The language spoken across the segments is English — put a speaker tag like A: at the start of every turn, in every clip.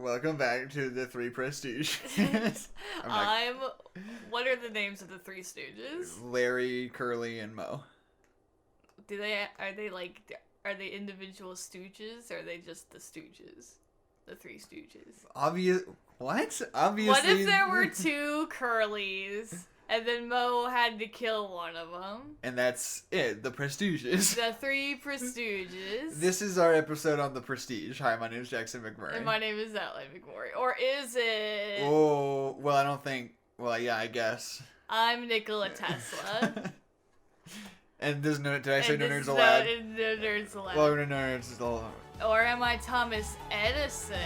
A: Welcome back to the Three Prestige.
B: What are the names of the Three Stooges?
A: Larry, Curly, and Moe.
B: Are they individual Stooges, or are they just the Stooges? The Three Stooges.
A: What? Obviously.
B: What if there were two Curlies, and then Moe had to kill one of them?
A: And that's it, the Prestiges.
B: The Three Prestiges.
A: This is our episode on the Prestige. Hi, my name is Jackson McMurray.
B: And my name is Adeline McMurray. Or is it?
A: Oh, well, I don't think. Well, yeah, I guess.
B: I'm Nikola Tesla.
A: And there's no. Did I say no nerds allowed?
B: No nerds allowed.
A: Well, no nerds allowed.
B: Or am I Thomas Edison?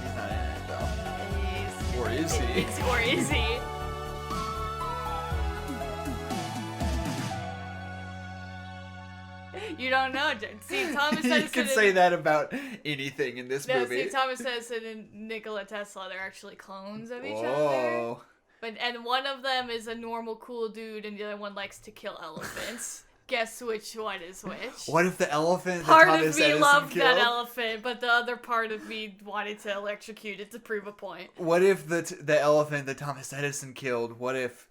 A: He's not in it, though. Or is he?
B: Or is he? You don't know. See, Thomas Edison.
A: You can say that about anything in this movie.
B: See, Thomas Edison and Nikola Tesla, they're actually clones of each
A: Whoa.
B: other. And one of them is a normal, cool dude, and the other one likes to kill elephants. Guess which one is which?
A: What if the elephant
B: part
A: that Thomas
B: of me
A: Edison
B: loved
A: killed?
B: that elephant, but the other part of me wanted to electrocute it to prove a point.
A: What if the elephant that Thomas Edison killed, what if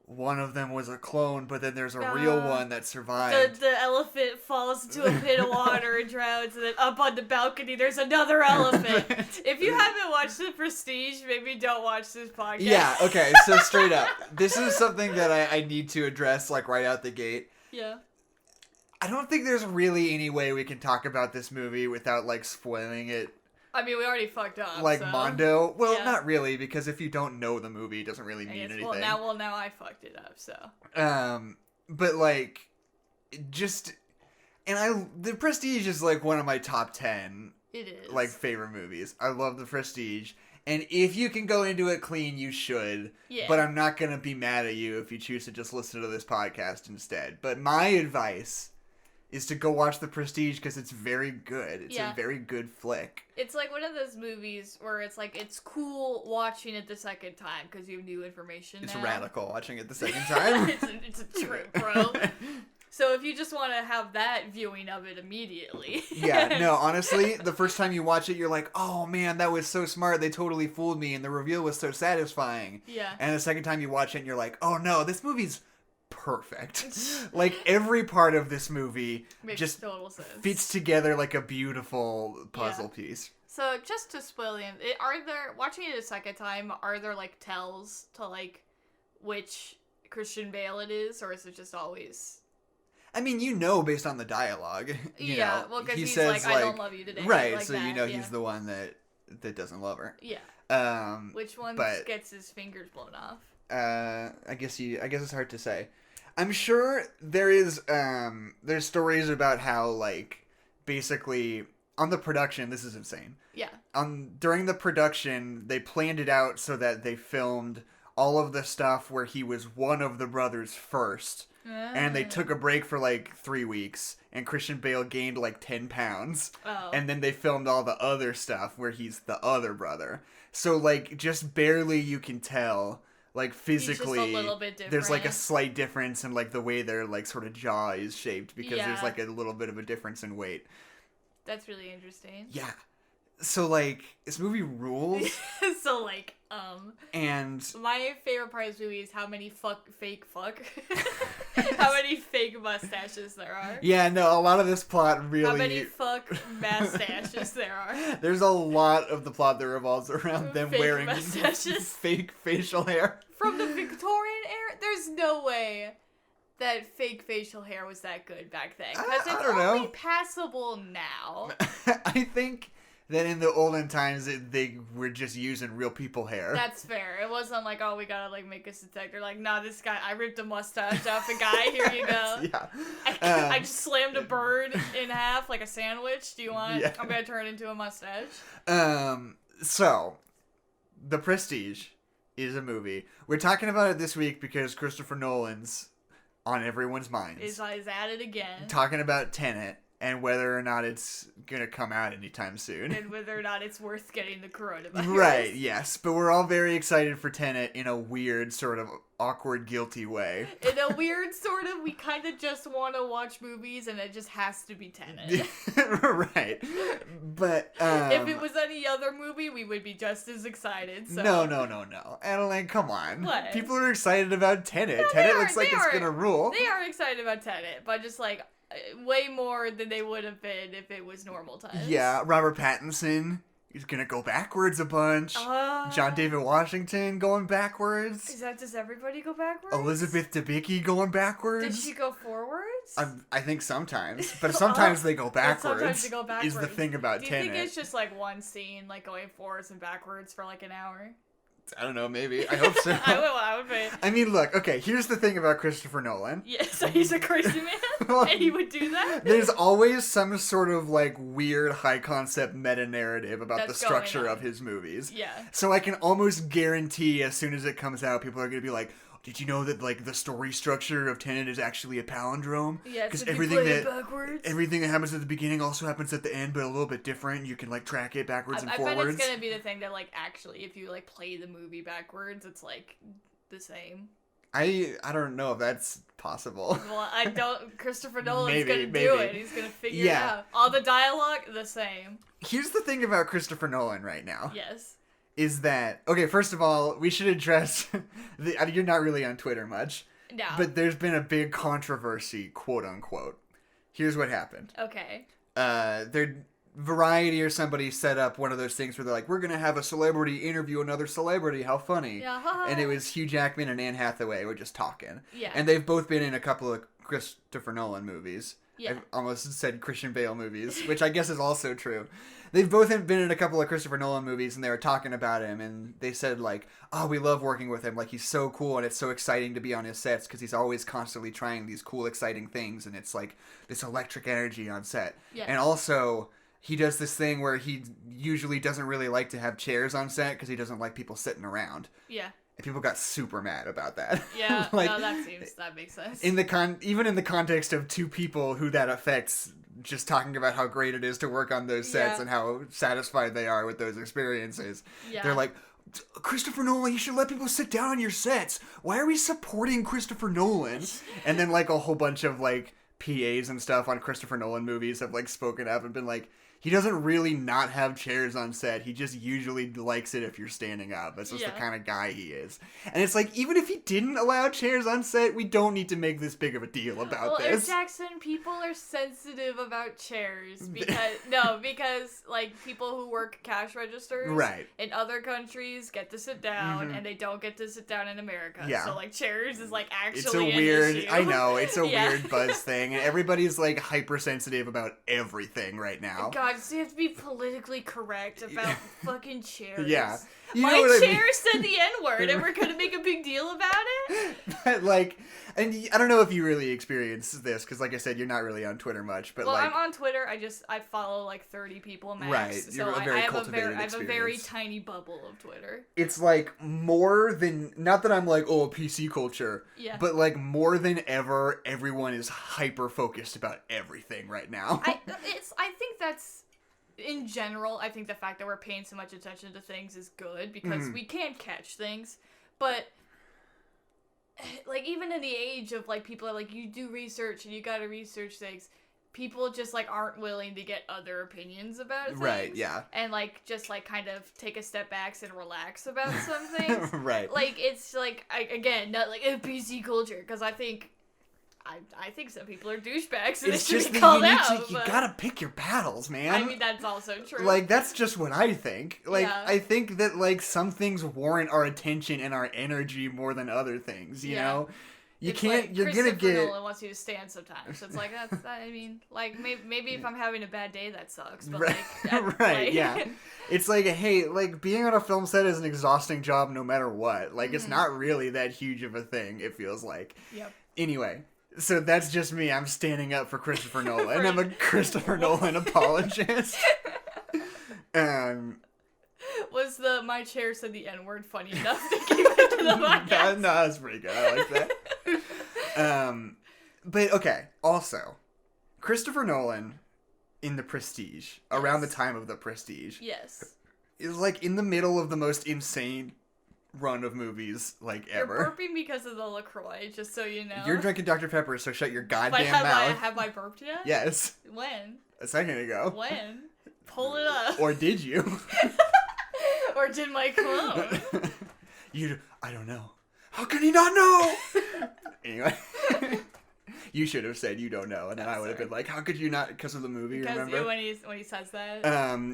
A: one of them was a clone, but then there's a real one that survived?
B: The elephant falls into a pit of water and drowns, and then up on the balcony there's another elephant. If you haven't watched The Prestige, maybe don't watch this podcast.
A: Yeah, okay, so straight up. This is something that I need to address, like, right out the gate.
B: Yeah.
A: I don't think there's really any way we can talk about this movie without, like, spoiling it.
B: I mean, we already fucked up.
A: Like,
B: so.
A: Mondo. Well,
B: Yeah.
A: Not really, because if you don't know the movie, it doesn't really mean anything.
B: Well, now I fucked it up, so.
A: But, like, The Prestige is, like, one of my top 10,
B: It is.
A: like, favorite movies. I love The Prestige. And if you can go into it clean, you should.
B: Yeah.
A: But I'm not going to be mad at you if you choose to just listen to this podcast instead. But my advice is to go watch The Prestige because it's very good. It's a very good flick.
B: It's like one of those movies where it's like, it's cool watching it the second time because you have new information
A: It's
B: now.
A: radical watching it the second time.
B: it's a trip, bro. So if you just want to have that viewing of it immediately.
A: Yeah, no, honestly, the first time you watch it, you're like, oh man, that was so smart. They totally fooled me, and the reveal was so satisfying.
B: Yeah.
A: And the second time you watch it, and you're like, oh no, this movie's perfect. Like, every part of this movie
B: makes
A: just
B: total sense.
A: fits together like a beautiful puzzle piece.
B: So just to spoil him, watching it a second time, are there like tells to like which Christian Bale it is, or is it just always...
A: I mean, based on the dialogue. You know,
B: well, because he's
A: says,
B: like, I don't love you today.
A: Right,
B: like
A: so
B: that,
A: he's the one that doesn't love her.
B: Yeah. Which one gets his fingers blown off?
A: I guess it's hard to say. I'm sure there's stories about how, like, basically on the production, this is insane.
B: Yeah.
A: During the production, they planned it out so that they filmed all of the stuff where he was one of the brothers first. And they took a break for like 3 weeks, and Christian Bale gained like 10 pounds.
B: Oh.
A: And then they filmed all the other stuff where he's the other brother. So, like, just barely you can tell, like, physically,
B: he's just a little bit different.
A: There's like a slight difference in like the way their like sort of jaw is shaped because there's like a little bit of a difference in weight.
B: That's really interesting.
A: Yeah. So, like, this movie rules. And
B: my favorite part of this movie is how many how many fake mustaches there are.
A: Yeah, no, a lot of this plot really...
B: How many mustaches there are.
A: There's a lot of the plot that revolves around them
B: fake
A: wearing
B: mustaches.
A: fake facial hair.
B: From the Victorian era? There's no way that fake facial hair was that good back then. Because it's only passable now.
A: I think that in the olden times, they were just using real people hair.
B: That's fair. It wasn't like, oh, we gotta like make us detector. Like, nah, this guy, I ripped a mustache off a guy. Here you go.
A: Yeah.
B: I just slammed a bird in half like a sandwich. Do you want? Yeah. I'm gonna turn it into a mustache.
A: So, The Prestige is a movie. We're talking about it this week because Christopher Nolan's on everyone's minds.
B: Is at it again.
A: Talking about Tenet. and whether or not it's gonna come out anytime soon.
B: And whether or not it's worth getting the coronavirus.
A: Right, yes. But we're all very excited for Tenet in a weird, sort of awkward, guilty way.
B: In a weird sort of, we kind of just want to watch movies and it just has to be Tenet.
A: Right. But,
B: if it was any other movie, we would be just as excited, so.
A: No. Adeline, come on.
B: What?
A: People are excited about Tenet.
B: No,
A: Tenet looks like it's gonna rule.
B: They are excited about Tenet, but just like, way more than they would have been if it was normal times.
A: Yeah, Robert Pattinson, he's gonna go backwards a bunch. John David Washington going backwards.
B: Is that, does everybody go backwards?
A: Elizabeth Debicki going backwards.
B: Did she go forwards?
A: I think sometimes, but sometimes they go backwards.
B: Sometimes they go backwards.
A: Is the thing about Tenet.
B: Do you think it's just like one scene, like going forwards and backwards for like an hour?
A: I don't know, maybe. I hope so.
B: I would pay.
A: I mean, look, okay, here's the thing about Christopher Nolan.
B: Yeah, so he's a crazy man,
A: Well,
B: and he would do that?
A: There's always some sort of, like, weird high-concept meta-narrative about
B: That's
A: the structure
B: going on.
A: of his movies.
B: Yeah.
A: So I can almost guarantee as soon as it comes out, people are going to be like, did you know that, like, the story structure of Tenet is actually a palindrome?
B: Yeah,
A: because
B: so everything
A: that happens at the beginning also happens at the end, but a little bit different. You can, like, track it backwards and
B: I
A: forwards.
B: bet it's gonna be the thing that, like, actually, if you, like, play the movie backwards, it's, like, the same.
A: I don't know if that's possible.
B: Well, I don't. Christopher Nolan's
A: Maybe,
B: gonna do it. He's gonna figure it out. All the dialogue, the same.
A: Here's the thing about Christopher Nolan right now.
B: Yes.
A: Is that, okay, first of all, we should address, you're not really on Twitter much.
B: No.
A: But there's been a big controversy, quote unquote. Here's what happened.
B: Okay.
A: Variety or somebody set up one of those things where they're like, we're going to have a celebrity interview another celebrity, how funny.
B: Yeah.
A: And it was Hugh Jackman and Anne Hathaway were just talking.
B: Yeah.
A: And they've both been in a couple of Christopher Nolan movies.
B: Yeah.
A: I've almost said Christian Bale movies, which I guess is also true. They've both been in a couple of Christopher Nolan movies, and they were talking about him, and they said, like, oh, we love working with him. Like, he's so cool, and it's so exciting to be on his sets, because he's always constantly trying these cool, exciting things, and it's, like, this electric energy on set.
B: Yeah.
A: And also, he does this thing where he usually doesn't really like to have chairs on set, because he doesn't like people sitting around.
B: Yeah.
A: And people got super mad about that.
B: Yeah,
A: like,
B: no, that makes sense.
A: Even in the context of two people who that affects, just talking about how great it is to work on those sets and how satisfied they are with those experiences. Yeah. They're like, Christopher Nolan, you should let people sit down on your sets. Why are we supporting Christopher Nolan? And then, like, a whole bunch of, like, PAs and stuff on Christopher Nolan movies have, like, spoken up and been like, he doesn't really not have chairs on set. He just usually likes it if you're standing up. That's just the kind of guy he is. And it's like, even if he didn't allow chairs on set, we don't need to make this big of a deal about this.
B: Jackson, people are sensitive about chairs because like people who work cash registers in other countries get to sit down and they don't get to sit down in America. Yeah. So like chairs is like actually an issue.
A: I know, it's a weird buzz thing. And everybody's like hypersensitive about everything right now.
B: God, so you have to be politically correct about fucking chairs.
A: Yeah.
B: My chair said the N-word and we're gonna make a big deal about it?
A: But, like, and I don't know if you really experience this, because, like I said, you're not really on Twitter much, but,
B: I'm on Twitter, I follow, like, 30 people max.
A: Right,
B: so I have a very tiny bubble of Twitter. It's,
A: like, more than, not that I'm, like, oh, PC culture, but, like, more than ever, everyone is hyper-focused about everything right now.
B: I think that's... In general, I think the fact that we're paying so much attention to things is good because we can catch things, but like even in the age of like people are like you do research and you gotta research things, people just like aren't willing to get other opinions about things.
A: Right, yeah.
B: And like just like kind of take a step back and relax about some things.
A: Right.
B: Like it's like again, not like a PC culture because I think some people are douchebags and
A: it's
B: they
A: just
B: should be called out.
A: You gotta pick your battles, man.
B: I mean, that's also true.
A: Like, that's just what I think. Like, I think that, like, some things warrant our attention and our energy more than other things, you know? You're gonna get...
B: Nolan wants you to stand sometimes. So it's like, I mean, like, maybe if I'm having a bad day, that sucks. But, like...
A: yeah. It's like, hey, like, being on a film set is an exhausting job no matter what. Like, it's not really that huge of a thing, it feels like.
B: Yep.
A: Anyway... So that's just me. I'm standing up for Christopher Nolan. I'm a Christopher Nolan apologist.
B: Was my chair said the N-word funny enough to keep it to the podcast?
A: No, that's pretty good. I like that. But okay. Also, Christopher Nolan in The Prestige, around the time of The Prestige.
B: Yes.
A: It was like in the middle of the most insane run of movies like ever.
B: You're burping because of the LaCroix, just so you know.
A: You're drinking Dr. Pepper, so shut your goddamn mouth.
B: Have I burped yet?
A: Yes.
B: When?
A: A second ago.
B: When? Pull it up.
A: Or did you?
B: Or did my clone?
A: I don't know. How can he not know? Anyway. You should have said you don't know, and then I would have been like, how could you not, because of the movie, remember?
B: Because when he says that.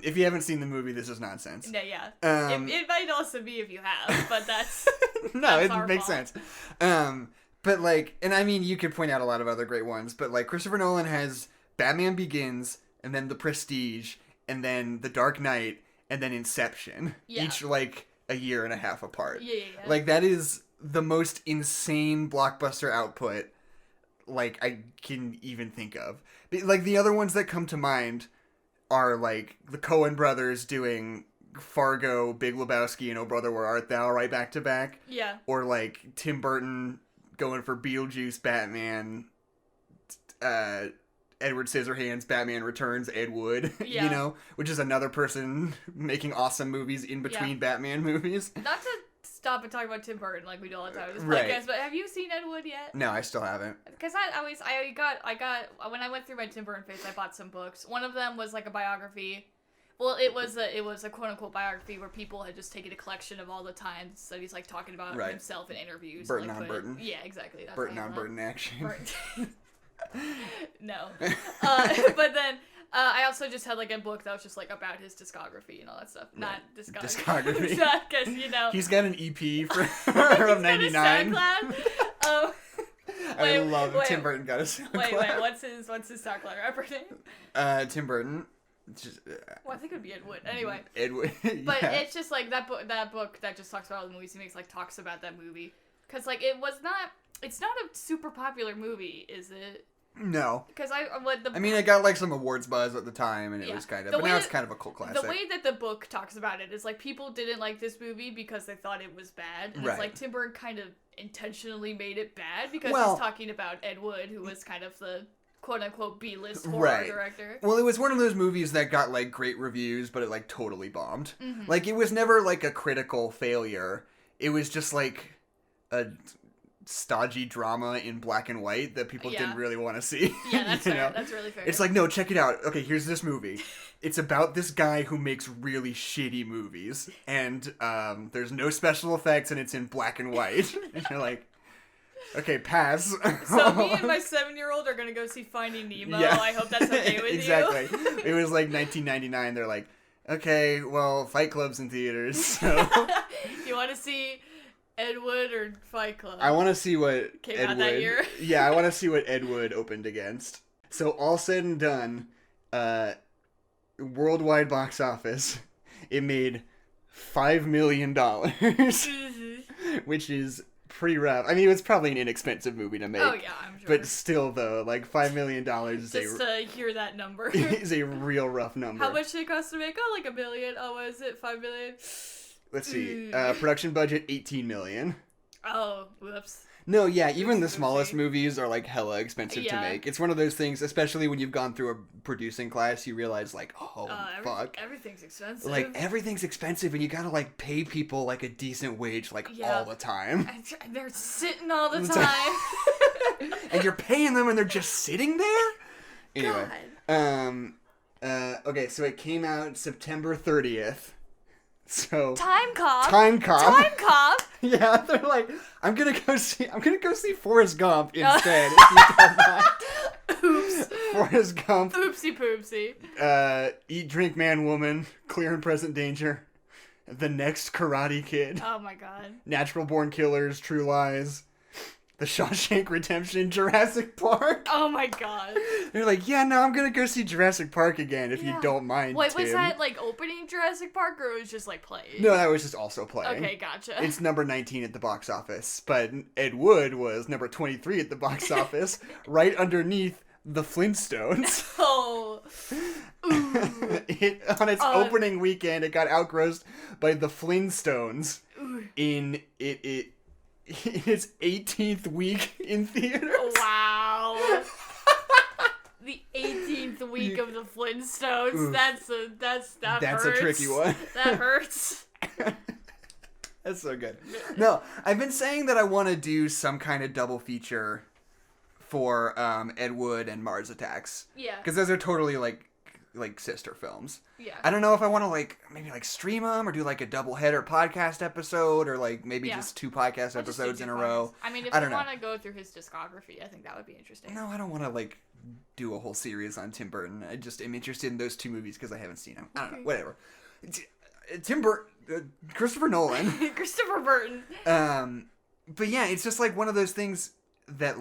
A: If you haven't seen the movie, this is nonsense.
B: Yeah. It might also be if you have, but that's...
A: No,
B: that's
A: it makes sense. But, like, and I mean, you could point out a lot of other great ones, but, like, Christopher Nolan has Batman Begins, and then The Prestige, and then The Dark Knight, and then Inception. Yeah. Each, like, a year and a half apart.
B: Yeah.
A: Like, that is the most insane blockbuster output, like, I can even think of. Like, the other ones that come to mind are, like, the Coen brothers doing Fargo, Big Lebowski, and Oh Brother, Where Art Thou right back to back.
B: Yeah.
A: Or, like, Tim Burton going for Beetlejuice, Batman, Edward Scissorhands, Batman Returns, Ed Wood, you know? Which is another person making awesome movies in between Batman movies.
B: Not to stop and talk about Tim Burton like we do all the time in this
A: right.
B: podcast, but have you seen Ed Wood yet?
A: No, I still haven't.
B: Because I got when I went through my Tim Burton phase, I bought some books. One of them was like a biography. Well, it was a quote unquote biography where people had just taken a collection of all the times that he's like talking about himself in interviews.
A: Burton
B: and, like,
A: on Burton.
B: Yeah, exactly. That's
A: Burton on Burton action.
B: No. But then I also just had like a book that was just like about his discography and all that stuff. Right. Not discography. Because, you know.
A: He's got an EP from 99. I love Tim Burton got a SoundCloud.
B: Wait, what's his SoundCloud rapper name?
A: Tim Burton. Just,
B: well, I think it would be Ed Wood. Anyway.
A: Ed Wood. Yeah.
B: But it's just like that book that just talks about all the movies he makes, like talks about that movie. Because like it's not a super popular movie, is it?
A: No.
B: Because
A: it got like some awards buzz at the time, and it was kind of, but now it's kind of a cult classic.
B: The way that the book talks about it is like people didn't like this movie because they thought it was bad, and it's like Tim Burton kind of intentionally made it bad because he's talking about Ed Wood, who was kind of the quote-unquote B-list horror director.
A: Well, it was one of those movies that got, like, great reviews, but it, like, totally bombed. Mm-hmm. Like, it was never, like, a critical failure. It was just, like, a stodgy drama in black and white that people didn't really want to see.
B: Yeah, that's fair. Know? That's really fair.
A: It's like, no, check it out. Okay, here's this movie. It's about this guy who makes really shitty movies, and there's no special effects, and it's in black and white. And you're like... Okay, pass.
B: So me and my 7-year-old are gonna go see Finding Nemo. Yeah. I hope that's okay with
A: exactly. It was like 1999. They're like, okay, well, Fight Club's in theaters. So.
B: You want to see Ed Wood or Fight Club?
A: I want to see what
B: came out that year.
A: Yeah, I want to see what Ed Wood opened against. So all said and done, worldwide box office, it made $5 million, which is pretty rough. I mean, it was probably an inexpensive movie to make.
B: Oh, yeah, I'm sure.
A: But still, though, like, $5 million is
B: just to hear that number.
A: is a real rough number.
B: How much did it cost to make? Oh, like $1 billion. Oh, what is it? $5 million?
A: Let's see. Production budget, $18 million.
B: Oh, whoops.
A: No, yeah, even the smallest movies are, like, hella expensive to make. It's one of those things, especially when you've gone through a producing class, you realize, like, fuck.
B: Everything's expensive.
A: Like, everything's expensive, and you gotta, like, pay people, like, a decent wage, like, all the time.
B: And they're sitting all the time.
A: And you're paying them, and they're just sitting there? Anyway. God. Okay, so it came out September 30th. So
B: Time Cop.
A: Yeah, they're like, I'm gonna go see Forrest Gump instead. If you don't mind.
B: Oops.
A: Forrest Gump.
B: Oopsie poopsie.
A: Eat, Drink, Man, Woman. Clear and Present Danger. The Next Karate Kid.
B: Oh my god.
A: Natural Born Killers. True Lies. The Shawshank Redemption, Jurassic Park.
B: Oh my god.
A: They're like, yeah, no, I'm gonna go see Jurassic Park again if you don't mind.
B: Wait,
A: Tim.
B: was that like opening Jurassic Park or it was just like playing?
A: No, that was just also playing.
B: Okay, gotcha.
A: It's number 19 at the box office, but Ed Wood was number 23 at the box office, right underneath The Flintstones.
B: Oh.
A: On its opening weekend, it got outgrossed by The Flintstones in its 18th week in theaters.
B: Wow. The 18th 7th week of the Flintstones.
A: Oof.
B: That
A: That's
B: hurts.
A: a tricky one.
B: That hurts.
A: That's so good. No, I've been saying that I want to do some kind of double feature for Ed Wood and Mars Attacks.
B: Yeah.
A: Because those are totally like sister films.
B: Yeah.
A: I don't know if I want to maybe stream them or do a double header podcast episode or maybe just 2 podcast episodes in a row.
B: I mean, if you want to go through his discography, I think that would be interesting.
A: No, I don't want to do a whole series on Tim Burton. I just am interested in those 2 movies because I haven't seen them. I don't know. Whatever. Tim Burton, Christopher Nolan.
B: Christopher Burton.
A: But yeah, it's just one of those things that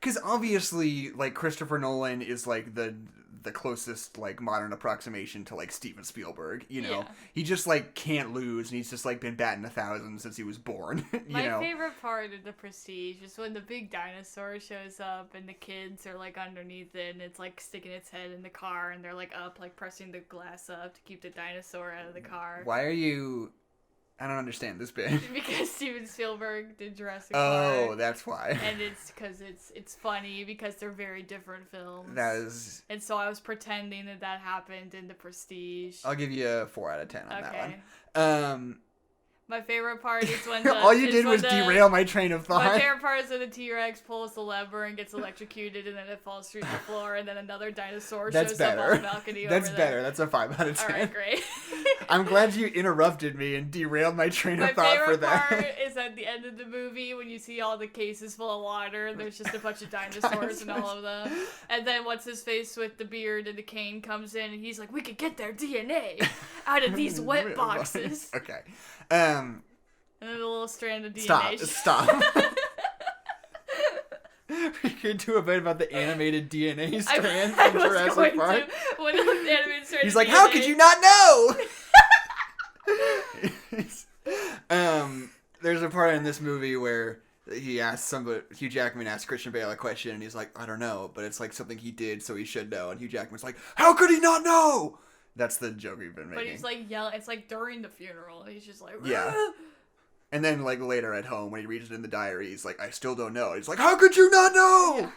A: because obviously Christopher Nolan is the closest modern approximation to Steven Spielberg, you know.
B: Yeah.
A: He just can't lose, and he's just been batting 1,000 since he was born.
B: My favorite part of The Prestige is when the big dinosaur shows up and the kids are underneath it and it's sticking its head in the car and they're up pressing the glass up to keep the dinosaur out of the car.
A: Why are you? I don't understand this bit.
B: Because Steven Spielberg did Jurassic Park.
A: Oh, that's why.
B: And it's because it's funny because they're very different films.
A: That is.
B: And so I was pretending that happened in The Prestige.
A: I'll give you a 4 out of 10 on that one.
B: My favorite part is when
A: all you did was derail my train of thought.
B: My favorite part is when the T-Rex pulls the lever and gets electrocuted and then it falls through the floor and then another dinosaur shows up on the balcony
A: That's
B: over
A: better.
B: there.
A: That's a 5 out of 10.
B: Alright, great.
A: I'm glad you interrupted me and derailed my train of thought for that.
B: My favorite part is at the end of the movie when you see all the cases full of water and there's just a bunch of dinosaurs in all of them. And then what's his face with the beard and the cane comes in and he's like, we could get their DNA out of these wet boxes.
A: Okay.
B: And then a little strand of DNA.
A: Stop. We could do a bit about the animated DNA strands in Jurassic Park.
B: When the animated strands
A: He's like, how could you not know? There's a part in this movie where Hugh Jackman asks Christian Bale a question, and he's like, I don't know, but it's something he did, so he should know. And Hugh Jackman's like, how could he not know? That's the joke we've been making.
B: But he's yelling. It's during the funeral. He's just like,
A: yeah. And then, later at home, when he reads it in the diary, he's like, I still don't know. He's like, how could you not know? Yeah.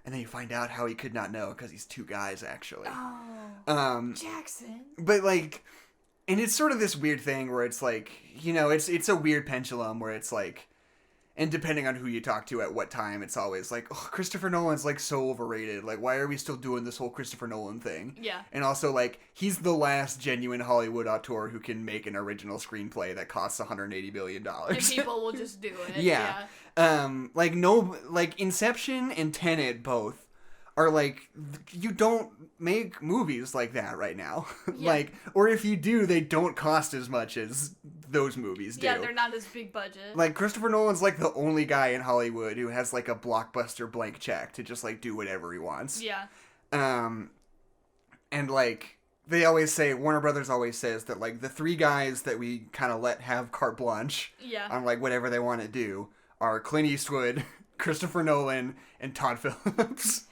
A: And then you find out how he could not know, because he's 2 guys, actually.
B: Oh, Jackson.
A: But, and it's sort of this weird thing where it's it's a weird pendulum where it's and depending on who you talk to at what time, it's always oh, Christopher Nolan's so overrated. Why are we still doing this whole Christopher Nolan thing?
B: Yeah.
A: And also he's the last genuine Hollywood auteur who can make an original screenplay that costs $180 billion.
B: And people will just do it.
A: Yeah. Inception and Tenet both are you don't make movies like that right now.
B: Yeah.
A: Or if you do, they don't cost as much as those movies do.
B: Yeah, they're not as big budget.
A: Christopher Nolan's the only guy in Hollywood who has a blockbuster blank check to just do whatever he wants.
B: Yeah.
A: And they always say, Warner Brothers always says that the 3 guys that we kind of let have carte blanche on whatever they want to do are Clint Eastwood, Christopher Nolan, and Todd Phillips.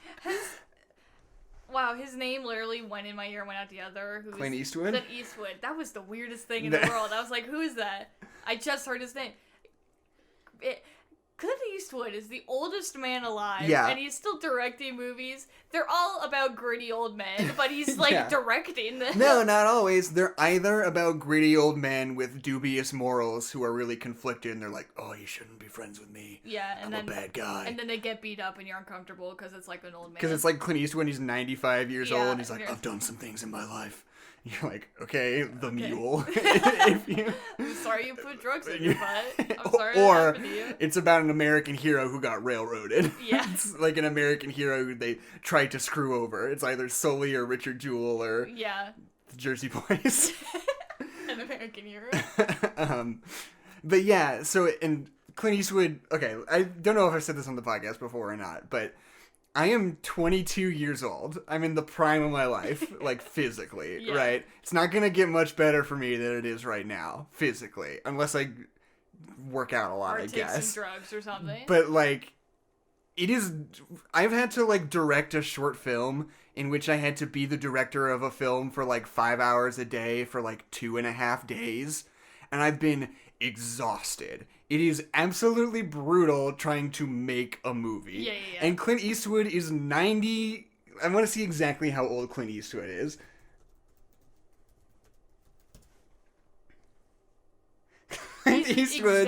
B: Wow, his name literally went in my ear and went out the other.
A: Clint Eastwood?
B: Clint Eastwood. That was the weirdest thing in the world. I was like, who is that? I just heard his name. Clint Eastwood is the oldest man alive, and he's still directing movies. They're all about gritty old men, but he's directing them.
A: No, not always. They're either about gritty old men with dubious morals who are really conflicted, and they're like, "Oh, you shouldn't be friends with me.
B: Yeah, and
A: I'm
B: then
A: a bad guy."
B: And then they get beat up, and you're uncomfortable because it's an old man.
A: Because it's Clint Eastwood. He's 95 years old, and he's like, "I've done some things in my life." You're like, okay, the mule.
B: I'm sorry you put drugs in your butt. I'm sorry that happened to you.
A: It's about an American hero who got railroaded.
B: Yeah.
A: It's an American hero who they tried to screw over. It's either Sully or Richard Jewell or the Jersey Boys.
B: An American hero.
A: But yeah, so, and Clint Eastwood, okay, I don't know if I've said this on the podcast before or not, but I am 22 years old. I'm in the prime of my life, physically, right? It's not going to get much better for me than it is right now, physically, unless I work out a lot, I guess.
B: Or take some drugs or something.
A: But, it is, I've had to, direct a short film in which I had to be the director of a film for, 5 hours a day for, 2.5 days, and I've been exhausted. It is absolutely brutal trying to make a movie.
B: Yeah.
A: And Clint Eastwood is 90, I want to see exactly how old Clint Eastwood is. Clint Eastwood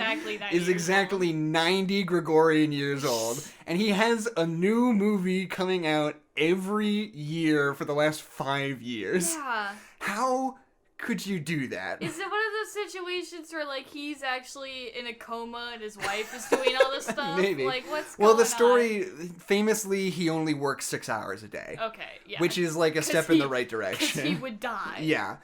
A: is exactly 90 Gregorian years old, and he has a new movie coming out every year for the last 5 years.
B: Yeah.
A: How could you do that?
B: Is it one of those situations where, like, he's actually in a coma and his wife is doing all this stuff?
A: Maybe.
B: Like, what's going on?
A: Well, the story, famously, he only works 6 hours a day.
B: Okay, yeah.
A: Which is, like, a step in the right direction.
B: Because he would die.
A: Yeah.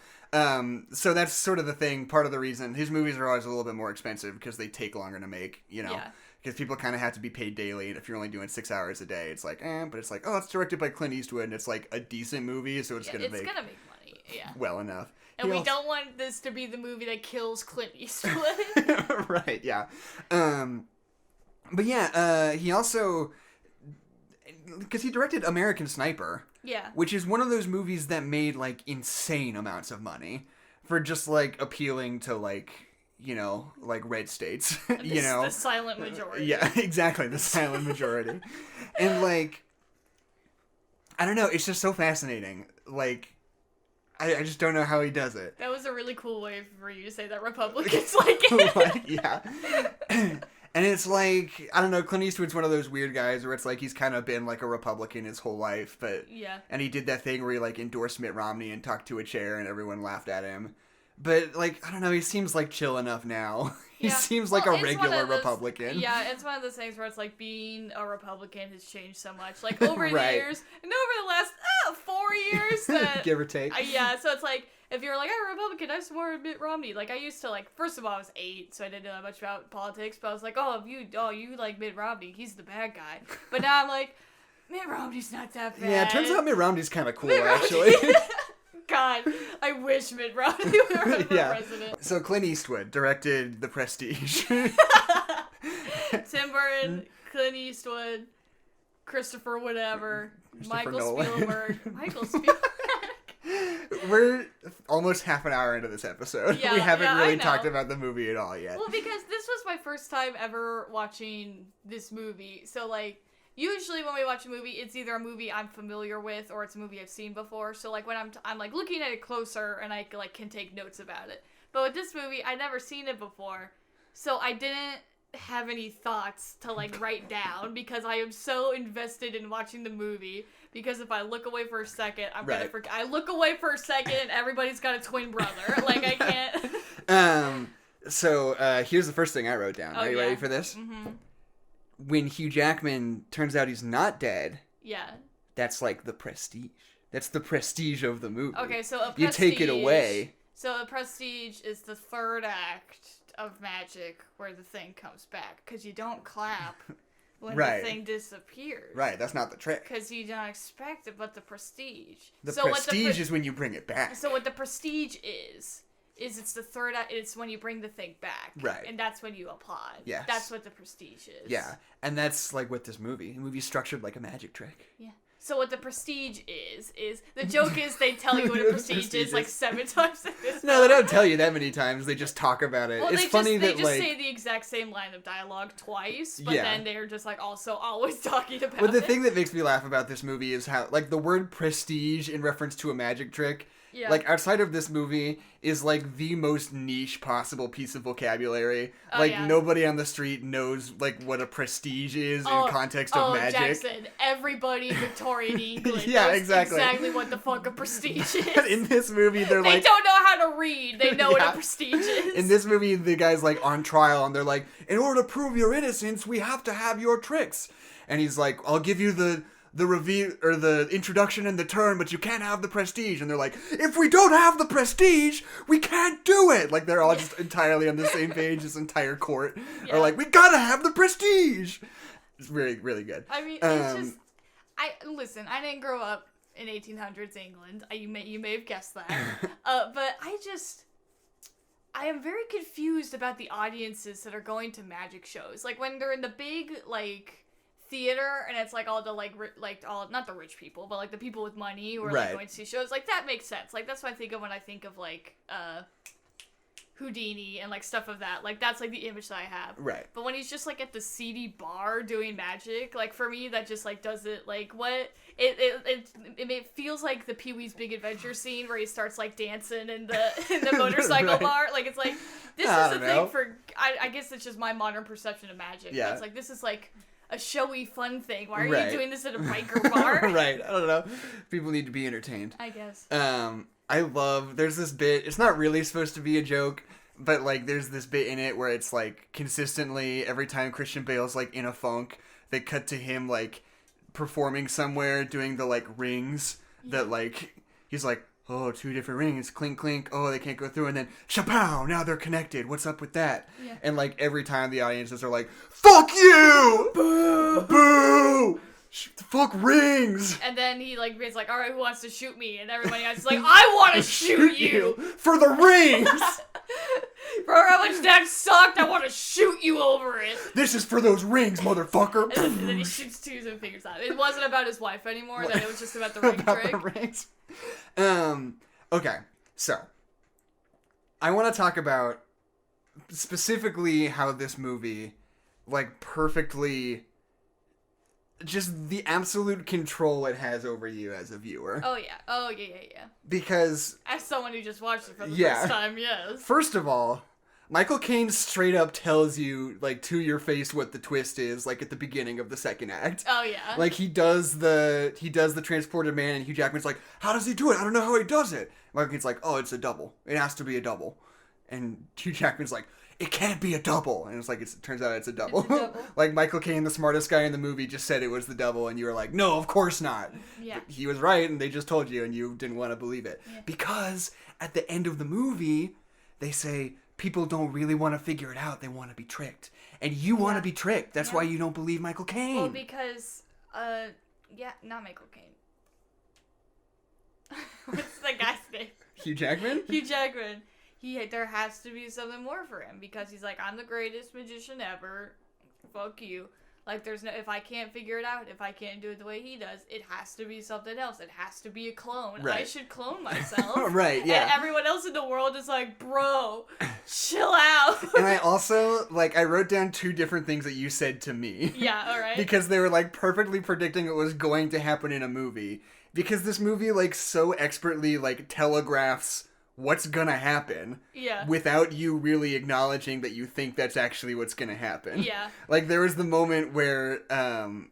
A: So that's sort of the thing, part of the reason. His movies are always a little bit more expensive because they take longer to make, you know?
B: Yeah.
A: Because people kind of have to be paid daily, and if you're only doing 6 hours a day, it's like, but it's like, oh, it's directed by Clint Eastwood, and it's like a decent movie, so it's gonna make
B: money, yeah.
A: Well enough.
B: And we don't want this to be the movie that kills Clint Eastwood.
A: Right, yeah. But yeah, he also, because he directed American Sniper. Yeah. Which is one of those movies that made, like, insane amounts of money for just, like, appealing to, like, you know, like, red states, you know?
B: The silent majority.
A: Yeah, exactly, the silent majority. And, like, I don't know, it's just so fascinating. Like, I just don't know how he does it.
B: That was a really cool way for you to say that Republicans like it.
A: Like, yeah. And it's like, I don't know, Clint Eastwood's one of those weird guys where it's like he's kind of been like a Republican his whole life, but yeah. And he did that thing where he like endorsed Mitt Romney and talked to a chair and everyone laughed at him. But like, I don't know, he seems like chill enough now. He seems like a regular Republican.
B: Yeah, it's one of those things where it's like being a Republican has changed so much. Like over the years, and over the last 4 years, that,
A: give or take.
B: Yeah, so it's like, if you're like, I'm a Republican, I support Mitt Romney. Like, I used to, like, first of all, I was 8, so I didn't know that much about politics, but I was like, you like Mitt Romney, he's the bad guy. But now I'm like, Mitt Romney's not that bad.
A: Yeah, it turns out Mitt Romney's kind of cool, actually.
B: God, I wish Mitt Romney were the president.
A: So Clint Eastwood directed The Prestige.
B: Tim Burton, Clint Eastwood, Christopher whatever, Michael
A: Nolan.
B: Spielberg. Michael Spielberg.
A: We're almost half an hour into this episode.
B: Yeah,
A: we haven't really talked about the movie at all yet.
B: Well, because this was my first time ever watching this movie. So, like, usually when we watch a movie, it's either a movie I'm familiar with or it's a movie I've seen before. So, like, when I'm like, looking at it closer and I, like, can take notes about it. But with this movie, I'd never seen it before. So I didn't have any thoughts to, like, write down because I am so invested in watching the movie. Because if I look away for a second, I'm gonna forget. I look away for a second, and everybody's got a twin brother. Like, I can't.
A: So here's the first thing I wrote down. Are you ready for this? Mm-hmm. When Hugh Jackman turns out he's not dead. Yeah. That's like the prestige. That's the prestige of the movie.
B: Okay, so a prestige.
A: You take it away.
B: So a prestige is the third act of magic where the thing comes back because you don't clap. When the thing disappears.
A: Right, that's not the trick.
B: Because you don't expect it, but the prestige.
A: The prestige is when you bring it back.
B: So what the prestige is it's the third, it's when you bring the thing back. Right. And that's when you applaud. Yes. That's what the prestige is.
A: Yeah, and that's like what this movie. The movie's structured like a magic trick.
B: Yeah. So what the prestige is the joke is they tell you what a prestige is like 7 times in this
A: No, they don't tell you that many times. They just talk about it.
B: Well,
A: it's funny that
B: they just say the exact same line of dialogue twice, but then they're just like also always talking about it.
A: But the thing that makes me laugh about this movie is how like the word prestige in reference to a magic trick. Yeah. Like, outside of this movie is, like, the most niche possible piece of vocabulary. Nobody on the street knows, like, what a prestige is in context of magic.
B: Jackson, everybody in Victorian England
A: knows
B: exactly what the fuck a prestige is.
A: In this movie, they
B: don't know how to read. They know what a prestige is.
A: In this movie, the guy's, like, on trial, and they're like, in order to prove your innocence, we have to have your tricks. And he's like, I'll give you the reveal or the introduction and the turn, but you can't have the prestige. And they're like, if we don't have the prestige, we can't do it. Like, they're all just entirely on the same page. This entire court are like, we gotta have the prestige. It's really, really good.
B: I mean, it's just, listen, I didn't grow up in 1800s England. You may have guessed that. But I am very confused about the audiences that are going to magic shows. Like, when they're in the big, like, theater and it's like all the all not the rich people but like the people with money who are like going to see shows, like that makes sense. Like that's what I think of when I think of like Houdini and like stuff of that. Like that's like the image that I have.
A: Right.
B: But when he's just like at the seedy bar doing magic, like for me that just like does it like what it feels like the Pee-wee's Big Adventure scene where he starts like dancing in the motorcycle
A: right.
B: bar. Like it's like this
A: I
B: is the
A: don't
B: thing
A: know.
B: for I guess it's just my modern perception of magic.
A: Yeah.
B: It's like this is like a showy fun thing. Why are
A: Right.
B: you doing this at a biker bar?
A: Right. I don't know. People need to be entertained.
B: I guess.
A: There's this bit, it's not really supposed to be a joke, but like there's this bit in it where it's like consistently every time Christian Bale's like in a funk, they cut to him like performing somewhere doing the like rings that like he's like, oh, 2 different rings, clink clink, oh, they can't go through, and then shapow, now they're connected, what's up with that?
B: Yeah.
A: And like every time the audiences are like, fuck you, boo, boo, fuck rings.
B: And then he like is like, all right, who wants to shoot me? And everybody else is like, I want to shoot you
A: for the rings.
B: For how much that sucked, I want to shoot you over it.
A: This is for those rings, motherfucker.
B: And then he shoots 2 and figures out it wasn't about his wife anymore. That it was just about the ring
A: about
B: trick.
A: the rings. Okay, so I want to talk about specifically how this movie, like, perfectly, just the absolute control it has over you as a viewer.
B: Oh yeah.
A: Because
B: As someone who just watched it for the
A: Yeah.
B: first time, yes.
A: first of all, Michael Caine straight up tells you, like, to your face what the twist is, like, at the beginning of the second act.
B: Oh yeah.
A: Like, he does the transported man, and Hugh Jackman's like, how does he do it? I don't know how he does it. Michael Caine's like, oh, it's a double. It has to be a double. And Hugh Jackman's like, it can't be a double. And it's like, it turns out it's a double.
B: It's a double.
A: Like, Michael Caine, the smartest guy in the movie, just said it was the double, and you were like, no, of course not.
B: Yeah.
A: But he was right, and they just told you, and you didn't want to believe it.
B: Yeah.
A: Because at the end of the movie, they say, people don't really want to figure it out. They want to be tricked. And you want to be tricked. That's why you don't believe Michael Caine.
B: Well, because, not Michael Caine. What's the guy's name?
A: Hugh Jackman?
B: Hugh Jackman. There has to be something more for him because he's like, I'm the greatest magician ever. Fuck you. Like, there's no, if I can't figure it out, if I can't do it the way he does, it has to be something else. It has to be a clone.
A: Right.
B: I should clone myself.
A: Right, yeah.
B: And everyone else in the world is like, bro, chill out.
A: And I also, like, I wrote down 2 different things that you said to me.
B: Yeah, alright.
A: Because they were, like, perfectly predicting what was going to happen in a movie. Because this movie, like, so expertly, like, telegraphs what's gonna happen.
B: Yeah.
A: Without you really acknowledging that you think that's actually what's gonna happen.
B: Yeah.
A: Like, there was the moment where, hold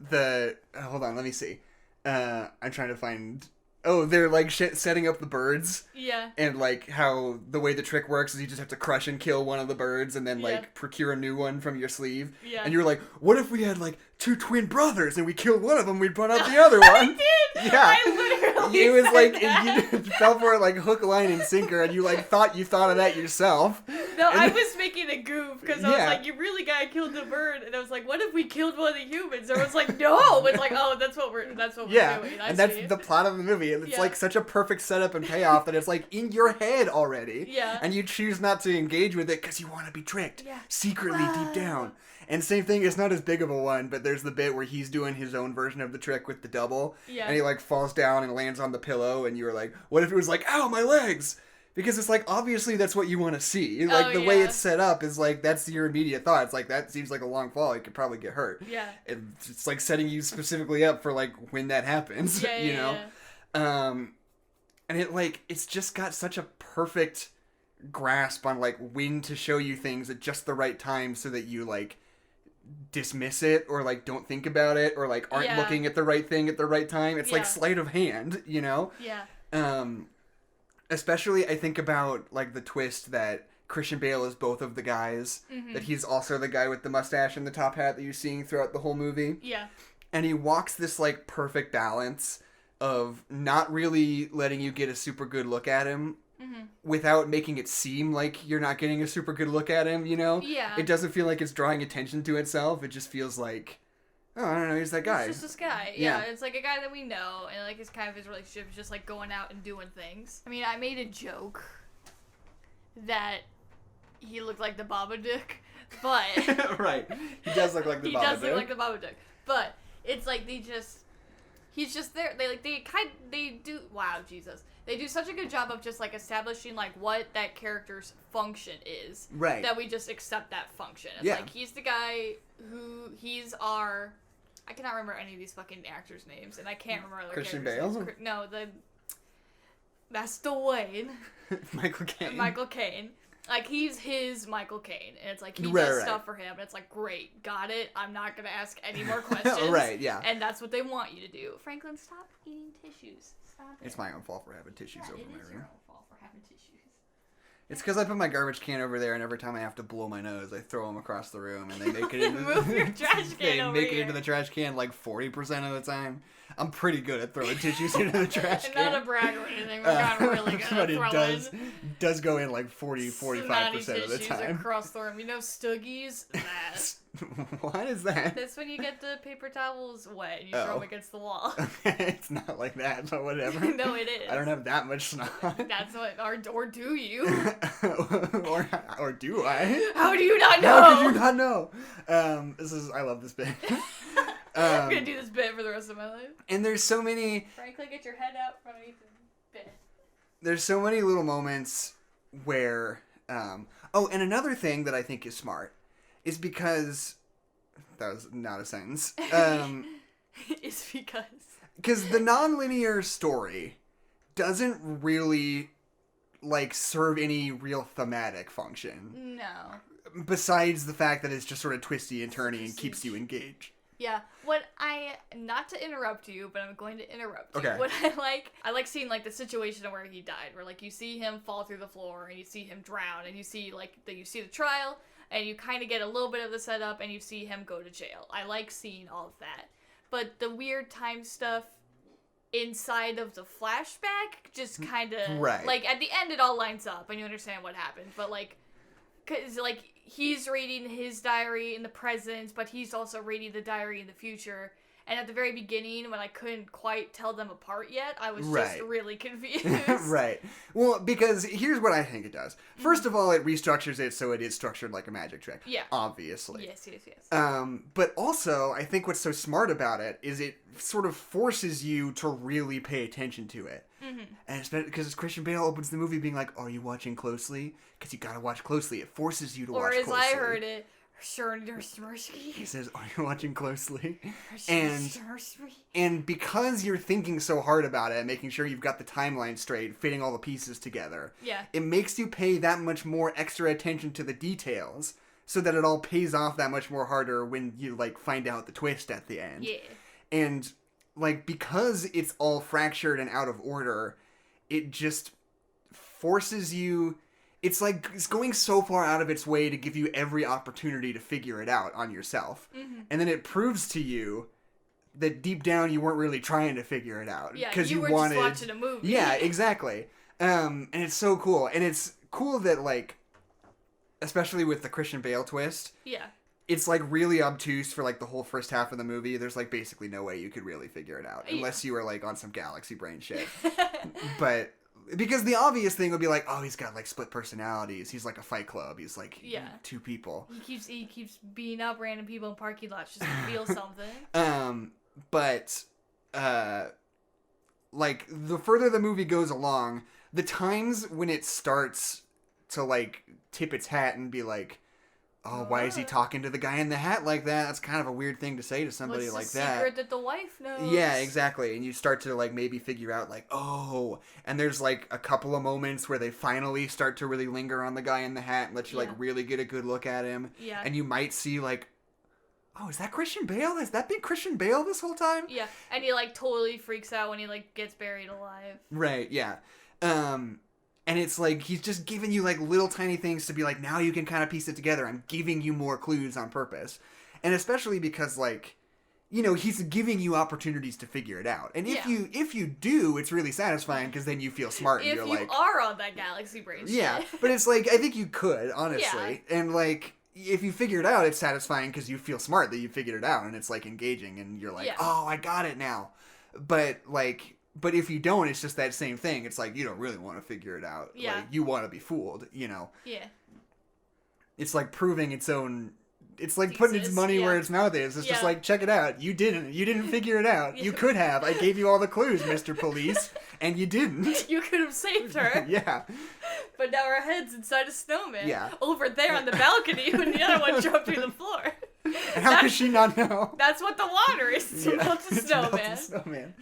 A: on, let me see. I'm trying to find... Oh, they're, like, setting up the birds.
B: Yeah.
A: And, like, how the way the trick works is you just have to crush and kill one of the birds and then, like, procure a new one from your sleeve. Yeah. And you're like, what if we had, like, 2 twin brothers and we killed one of them, we brought out the other one?
B: I did!
A: Yeah.
B: I literally
A: It was
B: said
A: like,
B: that.
A: you fell for it like hook, line, and sinker, and you, like, thought of that yourself.
B: No,
A: and
B: I was making a goof, because I was
A: Yeah.
B: like, you really gotta kill the bird, and I was like, what if we killed one of the humans? And I was like, no! It's like, oh, that's what we're doing.
A: And that's the plot of the movie, and it's, like, such a perfect setup and payoff that it's, like, in your head already.
B: Yeah.
A: And you choose not to engage with it because you want to be tricked.
B: Yeah.
A: Secretly, deep down. And same thing, it's not as big of a one, but there's the bit where he's doing his own version of the trick with the double.
B: Yeah.
A: And he, like, falls down and lands on the pillow, and you were like, what if it was like, ow, my legs? Because it's like, obviously that's what you want to see. Like, the way it's set up is like, that's your immediate thought. It's like, that seems like a long fall. You could probably get hurt.
B: Yeah.
A: It's like setting you specifically up for, like, when that happens, you know? And it, like, it's just got such a perfect grasp on, like, when to show you things at just the right time so that you, like, dismiss it or, like, don't think about it or, like, aren't looking at the right thing at the right time. It's like sleight of hand, you know?
B: Yeah.
A: Especially I think about, like, the twist that Christian Bale is both of the guys, that he's also the guy with the mustache and the top hat that you're seeing throughout the whole movie.
B: Yeah.
A: And he walks this, like, perfect balance of not really letting you get a super good look at him without making it seem like you're not getting a super good look at him, you know?
B: Yeah.
A: It doesn't feel like it's drawing attention to itself. It just feels like, oh, I don't know, he's that guy.
B: It's just this guy. Yeah. It's like a guy that we know, and like his kind of his relationship is just like going out and doing things. I mean, I made a joke that he looked like the Babadook, but
A: right. He does look like the Babadook.
B: He does look like the Babadook. But it's like he's just there. They do. Wow, Jesus. they do such a good job of just, like, establishing, like, what that character's function is.
A: Right.
B: That we just accept that function. It's like, he's the guy he's our... I cannot remember any of these fucking actors' names, and I can't remember other
A: Christian
B: characters'
A: Bale?
B: names. No, that's Dwayne. Michael Caine. Like, he's his Michael Caine, and it's like, he does stuff for him, and it's like, great, got it, I'm not gonna ask any more questions.
A: Right, yeah.
B: And that's what they want you to do. Franklin, stop eating tissues. Stop it.
A: It's my own fault for having tissues over my room.
B: It is your own fault for having tissues.
A: It's because I put my garbage can over there, and every time I have to blow my nose, I throw them across the room, and they make it into
B: Move your trash can
A: they
B: over
A: make
B: here.
A: it into the trash can like 40% of the time. I'm pretty good at throwing tissues into the trash
B: And
A: can.
B: not a brag or anything, we're gotten really good
A: But
B: at
A: it
B: throwing
A: does go in like 40-45% of the time.
B: across the room. You know Stoogies? That.
A: What is that?
B: That's when you get the paper towels wet and you throw them against the wall.
A: It's not like that, but whatever.
B: No, it is.
A: I don't have that much snot.
B: That's what, or do you?
A: or do I?
B: How do you not know?
A: How could you not know? I love this bit.
B: I'm gonna do this bit for the rest of my life.
A: And there's so many...
B: Frankly, get your head out from underneath the bit.
A: There's so many little moments where... and another thing that I think is smart is because... That was not a sentence.
B: It's because...
A: Because the non-linear story doesn't really, like, serve any real thematic function.
B: No.
A: Besides the fact that it's just sort of twisty and turny and keeps you engaged.
B: Yeah, not to interrupt you, but I'm going to interrupt you.
A: Okay.
B: What I like seeing, like, the situation where he died, where, like, you see him fall through the floor, and you see him drown, and you see, like, you see the trial, and you kind of get a little bit of the setup, and you see him go to jail. I like seeing all of that. But the weird time stuff inside of the flashback just kind of...
A: Right.
B: Like, at the end, it all lines up, and you understand what happened, but, like... Because, like, he's reading his diary in the present, but he's also reading the diary in the future. And at the very beginning, when I couldn't quite tell them apart yet, I was just really confused.
A: Right. Well, because here's what I think it does. First of all, it restructures it so it is structured like a magic trick.
B: Yeah.
A: Obviously.
B: Yes.
A: But also, I think what's so smart about it is it sort of forces you to really pay attention to it. Mm-hmm. And it's because Christian Bale opens the movie being like, are you watching closely? Because you gotta watch closely. It forces you to watch closely.
B: Or as I heard it,
A: he says, are you watching closely? And because you're thinking so hard about it, making sure you've got the timeline straight, fitting all the pieces together, it makes you pay that much more extra attention to the details so that it all pays off that much more harder when you, like, find out the twist at the end.
B: Yeah.
A: And, like, because it's all fractured and out of order, it just forces you... It's like it's going so far out of its way to give you every opportunity to figure it out on yourself. Mm-hmm. And then it proves to you that deep down you weren't really trying to figure it out.
B: Yeah, you were just watching a movie.
A: Yeah, exactly. And it's so cool. And it's cool that, like, especially with the Christian Bale twist.
B: Yeah.
A: It's, like, really obtuse for, like, the whole first half of the movie. There's, like, basically no way you could really figure it out. Unless you were, like, on some galaxy brain shit. But... Because the obvious thing would be like, oh, he's got, like, split personalities. He's like a Fight Club. He's like two people.
B: He keeps beating up random people in parking lots just to feel something.
A: But like, the further the movie goes along, the times when it starts to, like, tip its hat and be like, oh, why is he talking to the guy in the hat like that? That's kind of a weird thing to say to somebody like that.
B: What's the secret that the wife knows?
A: Yeah, exactly. And you start to, like, maybe figure out, like, oh. And there's, like, a couple of moments where they finally start to really linger on the guy in the hat and let you, like, really get a good look at him.
B: Yeah.
A: And you might see, like, oh, is that Christian Bale? Has that been Christian Bale this whole time?
B: Yeah. And he, like, totally freaks out when he, like, gets buried alive.
A: Right, yeah. And it's like, he's just giving you, like, little tiny things to be like, now you can kind of piece it together. I'm giving you more clues on purpose. And especially because, like, you know, he's giving you opportunities to figure it out. And if you do, it's really satisfying because then you feel smart. And you're like...
B: If you are on that galaxy brain shit.
A: Yeah, but it's like, I think you could, honestly. Yeah. And, like, if you figure it out, it's satisfying because you feel smart that you figured it out. And it's, like, engaging. And you're like, oh, I got it now. But, like... But if you don't, it's just that same thing. It's like, you don't really want to figure it out.
B: Yeah.
A: Like, you want to be fooled, you know?
B: Yeah.
A: It's like proving its own it's like putting its money
B: yeah.
A: where its mouth is. It's just like, check it out. You didn't figure it out. You could have. I gave you all the clues, Mr. Police, and you didn't.
B: You could have saved her.
A: Yeah.
B: But now her head's inside a snowman.
A: Yeah.
B: Over there on the balcony when the other one jumped through the floor.
A: And how could she not know?
B: That's what the water is, to melt the snowman.
A: Snowman.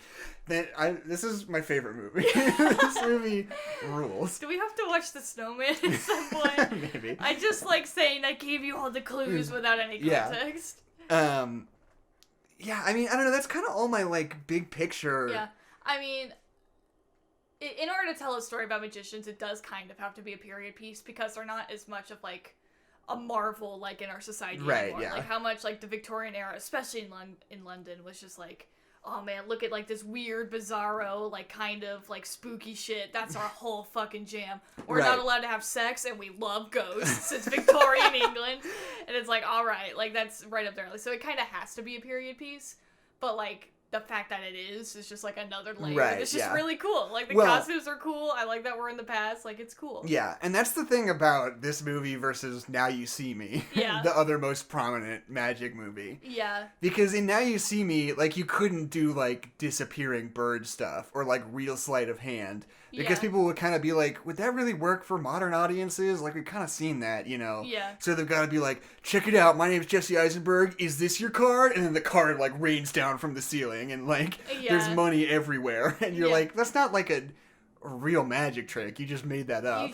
A: This is my favorite movie. This movie rules.
B: Do we have to watch The Snowman at some point?
A: Maybe.
B: I just like saying I gave you all the clues without any context.
A: Yeah, I mean, I don't know, that's kind of all my, like, big picture.
B: Yeah, I mean, in order to tell a story about magicians, it does kind of have to be a period piece, because they're not as much of, like, a marvel, like, in our society anymore.
A: Yeah.
B: Like, how much, like, the Victorian era, especially in London, was just, like, oh man, look at, like, this weird, bizarro, like, kind of, like, spooky shit. That's our whole fucking jam. We're not allowed to have sex, and we love ghosts. It's Victorian England. And it's like, alright, like, that's right up there. Like, so it kind of has to be a period piece. But, like, the fact that it is just, like, another layer.
A: Right,
B: it's just really cool. Like, the costumes are cool. I like that we're in the past. Like, it's cool.
A: Yeah, and that's the thing about this movie versus Now You See Me.
B: Yeah.
A: The other most prominent magic movie.
B: Yeah.
A: Because in Now You See Me, like, you couldn't do, like, disappearing bird stuff or, like, real sleight of hand. Because people would kind of be like, would that really work for modern audiences? Like, we've kind of seen that, you know?
B: Yeah.
A: So they've got to be like, check it out, my name's Jesse Eisenberg, is this your card? And then the card, like, rains down from the ceiling, and, like, there's money everywhere. And you're like, that's not, like, a real magic trick. You just made that up.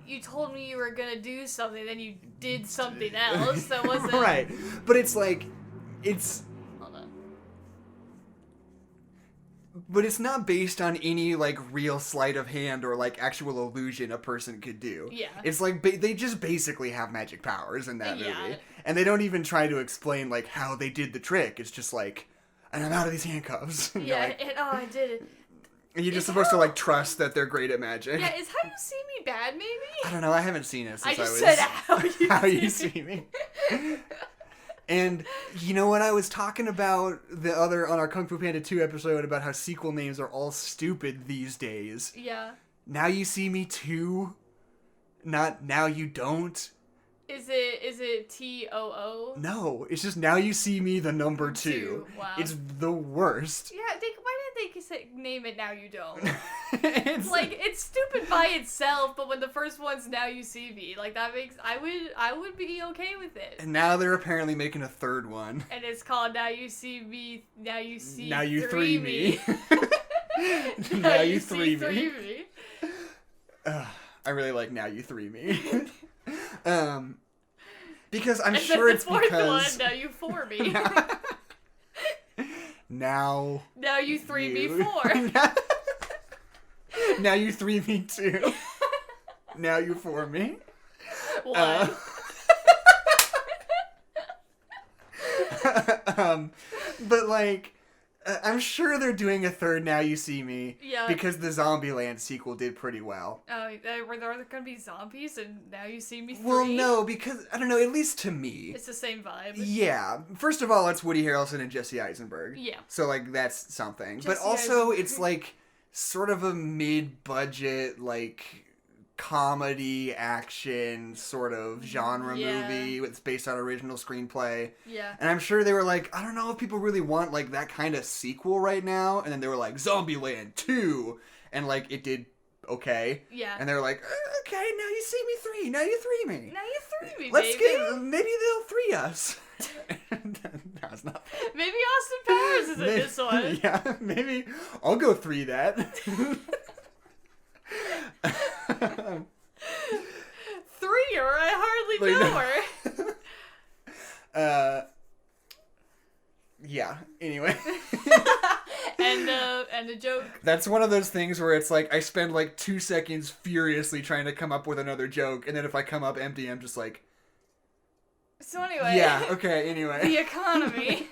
B: You told me you were gonna do something, then you did something else. That wasn't...
A: Right. But it's like, but it's not based on any, like, real sleight of hand or, like, actual illusion a person could do.
B: Yeah.
A: It's like, they just basically have magic powers in that movie. And they don't even try to explain, like, how they did the trick. It's just like, and I'm out of these handcuffs. And
B: I did it.
A: And you're just supposed to, like, trust that they're great at magic.
B: Yeah, is How You See Me bad, maybe?
A: I don't know, I haven't seen it since I was...
B: said How You
A: See Me. And you know what I was talking about on our Kung Fu Panda 2 episode about how sequel names are all stupid these days.
B: Yeah.
A: Now You See Me 2, not Now You Don't.
B: Is it TOO?
A: No, it's just Now You See Me the number 2.
B: Wow.
A: It's the worst.
B: Yeah, why didn't they name it Now You Don't? It's stupid by itself, but when the first one's Now You See Me, like, that makes I would be okay with it.
A: And now they're apparently making a third one.
B: And it's called Now You See Me, Now You See
A: Now You
B: 3
A: Me.
B: Now You See 3 Me.
A: I really like Now You 3 Me. Because I'm sure it's because...
B: one, Now You 4 Me.
A: Now
B: You 3 Me 4.
A: Now You 3 Me 2. Now You 4 Me.
B: What?
A: But, like, I'm sure they're doing a third Now You See Me.
B: Yeah.
A: Because the Zombieland sequel did pretty well.
B: Oh, were there going to be zombies and Now You See Me 3?
A: Well, no, because, I don't know, at least to me.
B: It's the same vibe.
A: Yeah. First of all, it's Woody Harrelson and Jesse Eisenberg.
B: Yeah.
A: So, like, that's something.
B: Jesse
A: but also,
B: Eisenberg.
A: It's, like, sort of a mid-budget, like... comedy, action, sort of genre movie that's based on original screenplay.
B: Yeah.
A: And I'm sure they were like, I don't know if people really want, like, that kind of sequel right now. And then they were like, Zombieland 2! And, like, it did okay.
B: Yeah.
A: And they were like, okay, Now You See Me 3, Now You 3 Me.
B: Now You 3 Me,
A: Maybe they'll 3 us. No, it's not.
B: Maybe Austin Powers is in this one.
A: Yeah, maybe. I'll go 3 that.
B: 3-er? I hardly know her.
A: Yeah. Anyway.
B: And a joke.
A: That's one of those things where it's like I spend like 2 seconds furiously trying to come up with another joke, and then if I come up empty, I'm just like.
B: So anyway.
A: Yeah. Okay. Anyway.
B: The economy.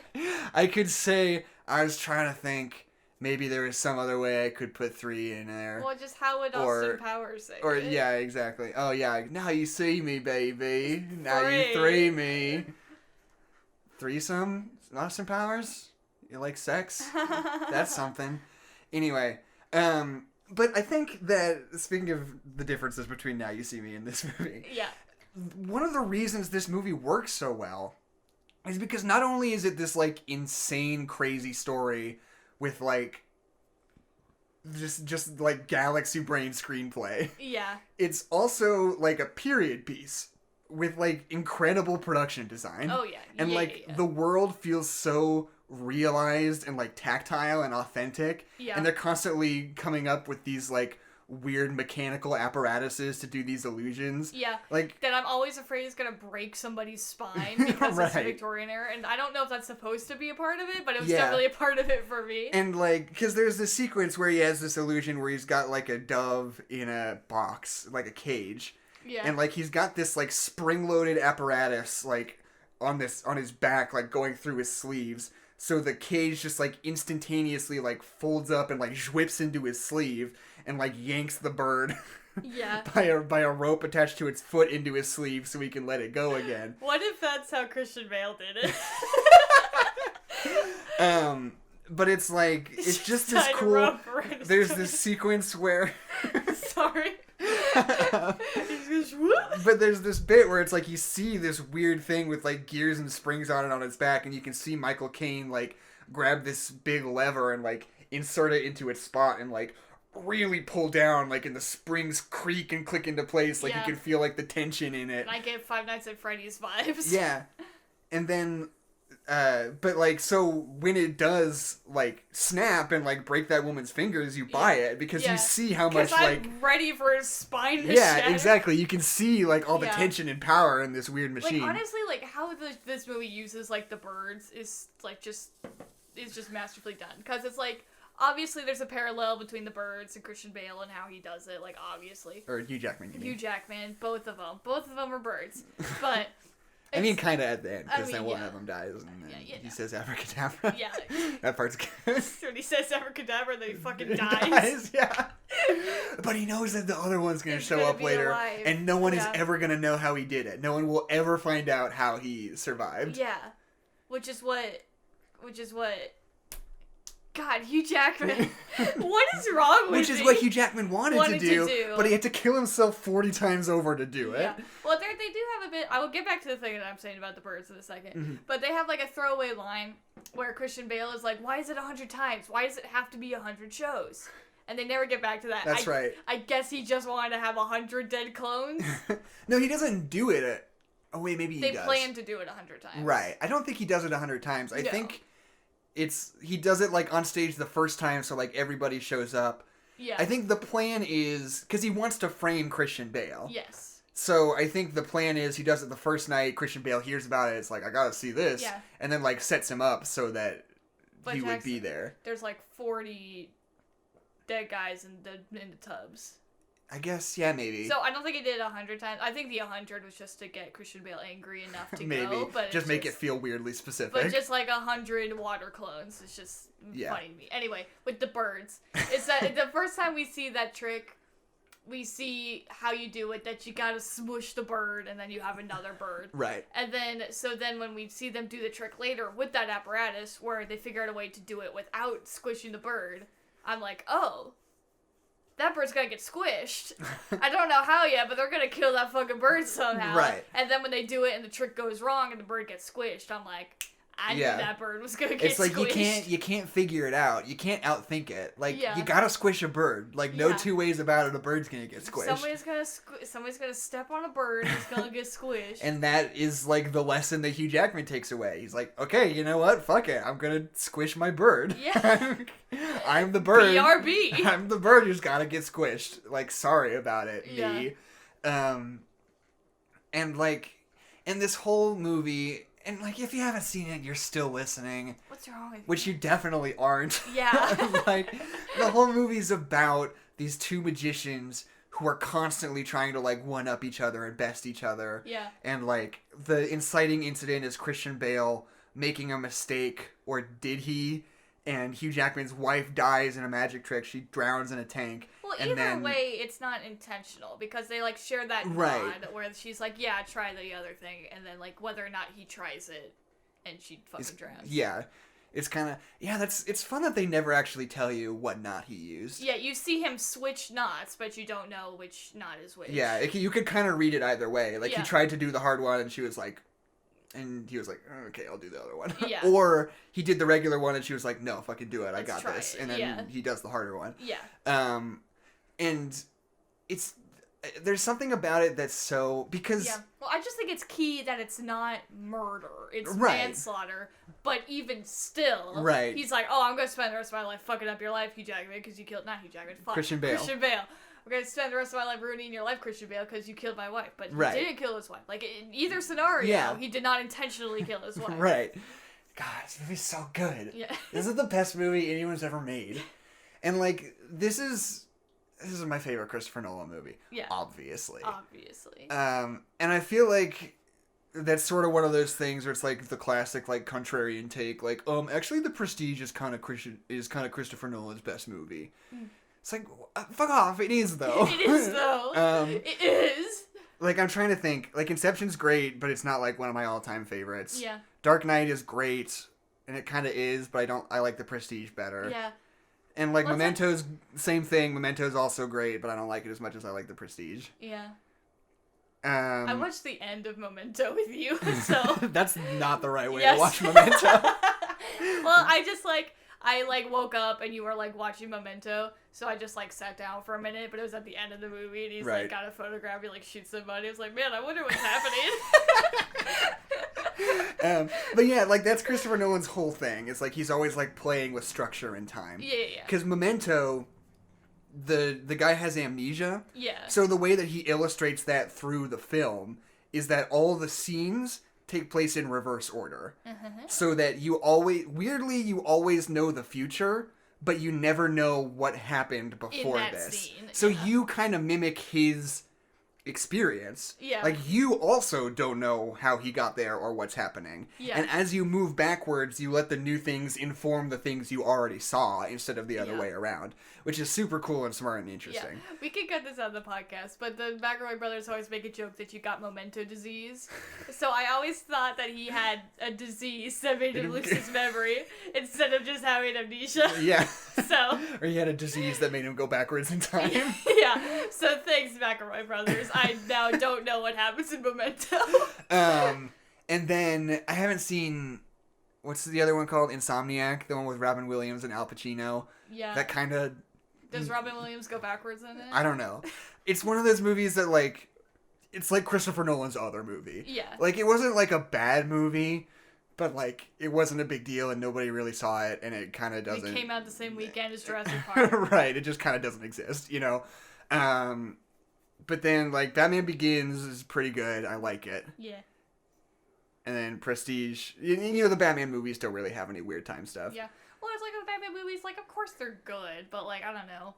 A: I could say I was trying to think. Maybe there was some other way I could put 3 in there.
B: Well, just how would Austin Powers say it?
A: Yeah, exactly. Oh, yeah. Now you see me, baby. Now you 3 me. Threesome? Austin Powers? You like sex? That's something. Anyway, but I think that, speaking of the differences between Now You See Me and this movie.
B: Yeah.
A: one of the reasons this movie works so well is because not only is it this, like, insane, crazy story with, like, just like, galaxy brain screenplay.
B: Yeah.
A: It's also, like, a period piece with, like, incredible production design.
B: Oh, yeah.
A: And, the world feels so realized and, like, tactile and authentic.
B: Yeah.
A: And they're constantly coming up with these, like, weird mechanical apparatuses to do these illusions.
B: Yeah.
A: Like,
B: that I'm always afraid is gonna break somebody's spine because it's
A: right.
B: Victorian era, and I don't know if that's supposed to be a part of it, but it was
A: Yeah.
B: definitely a part of it for me.
A: And, like, because there's this sequence where he has this illusion where he's got, like, a dove in a box, like a cage.
B: Yeah.
A: And, like, he's got this, like, spring-loaded apparatus, like, on his back, like, going through his sleeves. So the cage just, like, instantaneously, like, folds up and, like, whips into his sleeve and, like, yanks the bird
B: Yeah.
A: by a rope attached to its foot into his sleeve so he can let it go again.
B: What if that's how Christian Bale did it?
A: But it's, like, it's just this
B: Tied a
A: cool...
B: rope around his
A: There's
B: tummy.
A: this sequence where...
B: Sorry.
A: But there's this bit where it's like you see this weird thing with like gears and springs on it on its back, and you can see Michael Caine like grab this big lever and like insert it into its spot and like really pull down, like, and the springs creak and click into place, like
B: Yeah.
A: you can feel like the tension in it.
B: And I get Five Nights at Freddy's vibes.
A: Yeah. And then but like, so when it does like snap and like break that woman's fingers, you buy it because you see how much like
B: I'm ready for his spine to
A: yeah,
B: shatter.
A: exactly. You can see like all the
B: Yeah.
A: tension and power in this weird machine.
B: Like, honestly, like, how this movie uses, like, the birds is, like, is just masterfully done. Because it's, like, obviously there's a parallel between the birds and Christian Bale and how he does it, like, obviously.
A: Or Hugh Jackman, you mean.
B: Hugh Jackman, both of them. Both of them are birds. But...
A: I mean, kind of at the end, because
B: I
A: then
B: mean,
A: one
B: yeah.
A: of them dies, and then
B: Yeah,
A: he says abracadabra.
B: Yeah.
A: That part's good.
B: When he says abracadabra, then he fucking
A: He
B: dies.
A: yeah. But he knows that the other one's going to
B: He's
A: show
B: gonna
A: up
B: be
A: later,
B: alive.
A: and no one is
B: Yeah.
A: ever going to know how he did it. No one will ever find out how he survived.
B: Yeah. Which is what... God, Hugh Jackman. What is wrong with
A: Which is
B: me?
A: what Hugh Jackman wanted to do, but he had to kill himself 40 times over to do it.
B: Yeah. Well, they do have a bit... I will get back to the thing that I'm saying about the birds in a second.
A: Mm-hmm.
B: But they have, like, a throwaway line where Christian Bale is like, why is it 100 times? Why does it have to be 100 shows? And they never get back to that.
A: That's right.
B: I guess he just wanted to have 100 dead clones.
A: No, he doesn't do it. Oh, wait, maybe he does.
B: They plan to do it 100 times.
A: Right. I don't think he does it 100 times. I
B: No.
A: think he does it, like, on stage the first time, so, like, everybody shows up.
B: Yeah.
A: I think the plan is... Because he wants to frame Christian Bale.
B: Yes.
A: So I think the plan is he does it the first night, Christian Bale hears about it, it's like, I gotta see this.
B: Yeah.
A: And then, like, sets him up so that
B: But
A: he would
B: Jackson,
A: be there.
B: There's, like, 40 dead guys in the tubs.
A: I guess, yeah, maybe.
B: So I don't think he did it 100 times. I think the 100 was just to get Christian Bale angry enough to
A: maybe.
B: go. But
A: just make it feel weirdly specific.
B: But just like 100 water clones is just funny to me. Anyway, with the birds, it's that the first time we see that trick, we see how you do it. That you gotta smush the bird and then you have another bird.
A: Right.
B: And then when we see them do the trick later with that apparatus, where they figure out a way to do it without squishing the bird, I'm like, oh. That bird's gonna get squished. I don't know how yet, but they're gonna kill that fucking bird somehow.
A: Right.
B: And then when they do it and the trick goes wrong and the bird gets squished, I'm like, I knew that bird was gonna get
A: squished. It's like
B: squished.
A: you can't figure it out. You can't outthink it. Like
B: Yeah.
A: you gotta squish a bird. Like no
B: Yeah.
A: two ways about it. A bird's gonna get squished.
B: Somebody's gonna step on a bird and it's gonna get squished.
A: And that is like the lesson that Hugh Jackman takes away. He's like, okay, you know what? Fuck it. I'm gonna squish my bird.
B: Yeah.
A: I'm the bird.
B: BRB.
A: I'm the bird who's gotta get squished. Like, sorry about it,
B: Yeah.
A: me. And like, in this whole movie, and like, if you haven't seen it, you're still listening.
B: What's wrong with
A: Which you definitely aren't.
B: Yeah.
A: Like, the whole movie's about these two magicians who are constantly trying to, like, one-up each other and best each other.
B: Yeah.
A: And, like, the inciting incident is Christian Bale making a mistake, or did he? And Hugh Jackman's wife dies in a magic trick. She drowns in a tank.
B: Well,
A: and
B: either
A: then,
B: way, it's not intentional because they like share that nod where she's like, "Yeah, try the other thing," and then like whether or not he tries it, and she fucking drowns.
A: Yeah, It's kind of, it's fun that they never actually tell you what knot he used.
B: Yeah, you see him switch knots, but you don't know which knot is which.
A: Yeah, you could kind of read it either way. Like, he tried to do the hard one, and she was like, and he was like, okay, I'll do the other one.
B: Yeah.
A: Or he did the regular one, and she was like, no, fucking do it, I got this.
B: It.
A: And then he does the harder one.
B: Yeah.
A: And there's something about it that's so, because...
B: Yeah. Well, I just think it's key that it's not murder. It's
A: right.
B: manslaughter. But even still,
A: right.
B: he's like, oh, I'm going to spend the rest of my life fucking up your life, Hugh Jackman, because you killed... Not Hugh Jackman. Fuck.
A: Christian Bale.
B: I'm going to spend the rest of my life ruining your life, Christian Bale, because you killed my wife. But he
A: right.
B: didn't kill his wife. Like, in either scenario, he did not intentionally kill his wife.
A: Right. God, this movie's so good.
B: Yeah.
A: This is the best movie anyone's ever made. And, like, this is my favorite Christopher Nolan movie.
B: Yeah.
A: Obviously.
B: And
A: I feel like that's sort of one of those things where it's like the classic, like, contrarian take. Like, actually The Prestige is kind of Christopher Nolan's best movie. Mm. It's like, fuck off. It is, though.
B: It is, though. It is.
A: Like, I'm trying to think. Like, Inception's great, but it's not, like, one of my all-time favorites.
B: Yeah.
A: Dark Knight is great, and it kind of is, but I like The Prestige better.
B: Yeah.
A: And, like, Memento's, same thing. Memento's also great, but I don't like it as much as I like The Prestige.
B: Yeah. I watched the end of Memento with you, so...
A: That's not the right way to watch Memento.
B: Well, I woke up and you were, like, watching Memento, so I just, like, sat down for a minute, but it was at the end of the movie, and he's, like, got a photograph, he, like, shoots somebody. I was like, man, I wonder what's happening.
A: But yeah, like, that's Christopher Nolan's whole thing. It's, like, he's always, like, playing with structure and time.
B: Yeah.
A: Because Memento, the guy has amnesia.
B: Yeah.
A: So the way that he illustrates that through the film is that all the scenes take place in reverse order. So that you always know the future, but you never know what happened before this.
B: Scene.
A: So you kind of mimic his experience.
B: Yeah.
A: Like, you also don't know how he got there or what's happening.
B: Yeah.
A: And as you move backwards, you let the new things inform the things you already saw instead of the other way around, which is super cool and smart and interesting.
B: Yeah. We could cut this out of the podcast, but the McElroy brothers always make a joke that you got memento disease. So I always thought that he had a disease that made him lose his memory instead of just having amnesia.
A: Yeah.
B: So.
A: Or he had a disease that made him go backwards in time.
B: Yeah. So thanks, McElroy brothers. I now don't know what happens in Memento.
A: And then I haven't seen, what's the other one called? Insomniac, the one with Robin Williams and Al Pacino.
B: Yeah.
A: That kind of...
B: Does Robin Williams go backwards in it?
A: I don't know. It's one of those movies that, like, it's like Christopher Nolan's other movie.
B: Yeah.
A: Like, it wasn't, like, a bad movie, but, like, it wasn't a big deal and nobody really saw it, and it kind of doesn't...
B: It came out the same weekend as Jurassic Park.
A: Right, it just kind of doesn't exist, you know? But then, like, Batman Begins is pretty good. I like it.
B: Yeah.
A: And then Prestige, you know, the Batman movies don't really have any weird time stuff.
B: Yeah. Well, it's like with Batman movies, like, of course they're good, but, like, I don't know.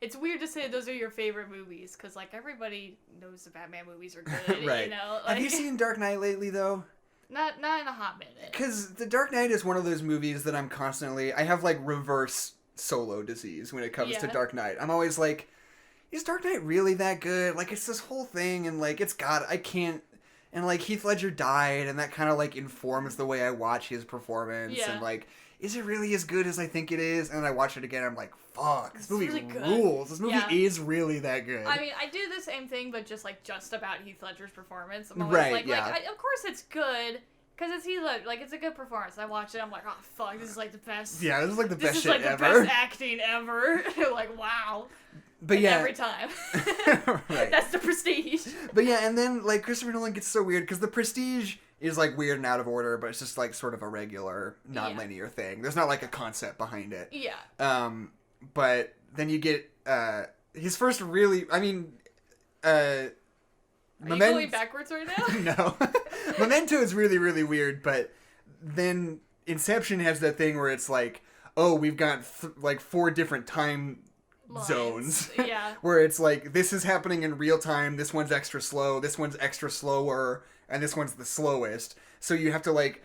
B: It's weird to say those are your favorite movies, because, like, everybody knows the Batman movies are good,
A: right.
B: you know? Like,
A: have you seen Dark Knight lately, though?
B: Not in a hot minute.
A: Because The Dark Knight is one of those movies that I have, like, reverse solo disease when it comes to Dark Knight. I'm always like, is Dark Knight really that good? Like, it's this whole thing, and, like, I can't... And, like, Heath Ledger died, and that kind of, like, informs the way I watch his performance.
B: Yeah.
A: And, like, is it really as good as I think it is? And then I watch it again, and I'm like, fuck, this movie
B: really good.
A: rules. This movie is really that good.
B: I mean, I do the same thing, but just about Heath Ledger's performance. I'm always of course it's good, because it's Heath Ledger. Like, it's a good performance. I watch it, I'm like, oh, fuck, this is, like, the best.
A: Yeah, this is, like, the best shit ever.
B: This is, like, the best acting ever. Like, wow.
A: But
B: like,
A: yeah.
B: every time.
A: Right.
B: That's The Prestige.
A: But yeah, and then, like, Christopher Nolan gets so weird, because The Prestige is, like, weird and out of order, but it's just, like, sort of a regular, non-linear thing. There's not, like, a concept behind it.
B: Yeah.
A: But then you get, his first really, I mean,
B: Are you going backwards right now?
A: No. Memento is really, really weird, but then Inception has that thing where it's like, oh, we've got, like, 4 different time zones.
B: Yeah.
A: Where it's like, this is happening in real time, this one's extra slow, this one's extra slower, and this one's the slowest. So you have to, like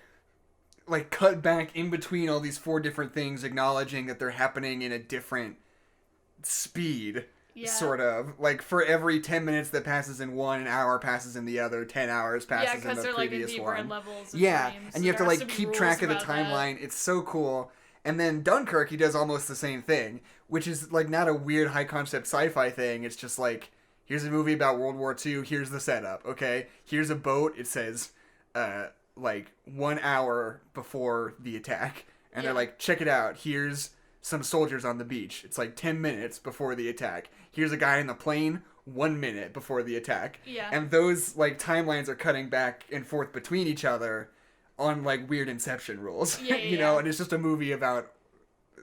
A: cut back in between all these 4 different things, acknowledging that they're happening in a different speed.
B: Yeah.
A: Sort of. Like, for every 10 minutes that passes in one, an hour passes in the other, 10 hours passes in the previous one.
B: Yeah, because they're, like, in deeper levels of dreams,
A: and you have to, like,
B: be
A: keep track of the
B: rules about
A: timeline.
B: that.
A: It's so cool. And then Dunkirk, he does almost the same thing, which is, like, not a weird high-concept sci-fi thing. It's just, like, here's a movie about World War II, here's the setup, okay? Here's a boat, it says, like, 1 hour before the attack. And they're like, check it out, here's some soldiers on the beach. It's like 10 minutes before the attack. Here's a guy in the plane, 1 minute before the attack.
B: Yeah.
A: And those, like, timelines are cutting back and forth between each other on, like, weird Inception rules. You know, and it's just a movie about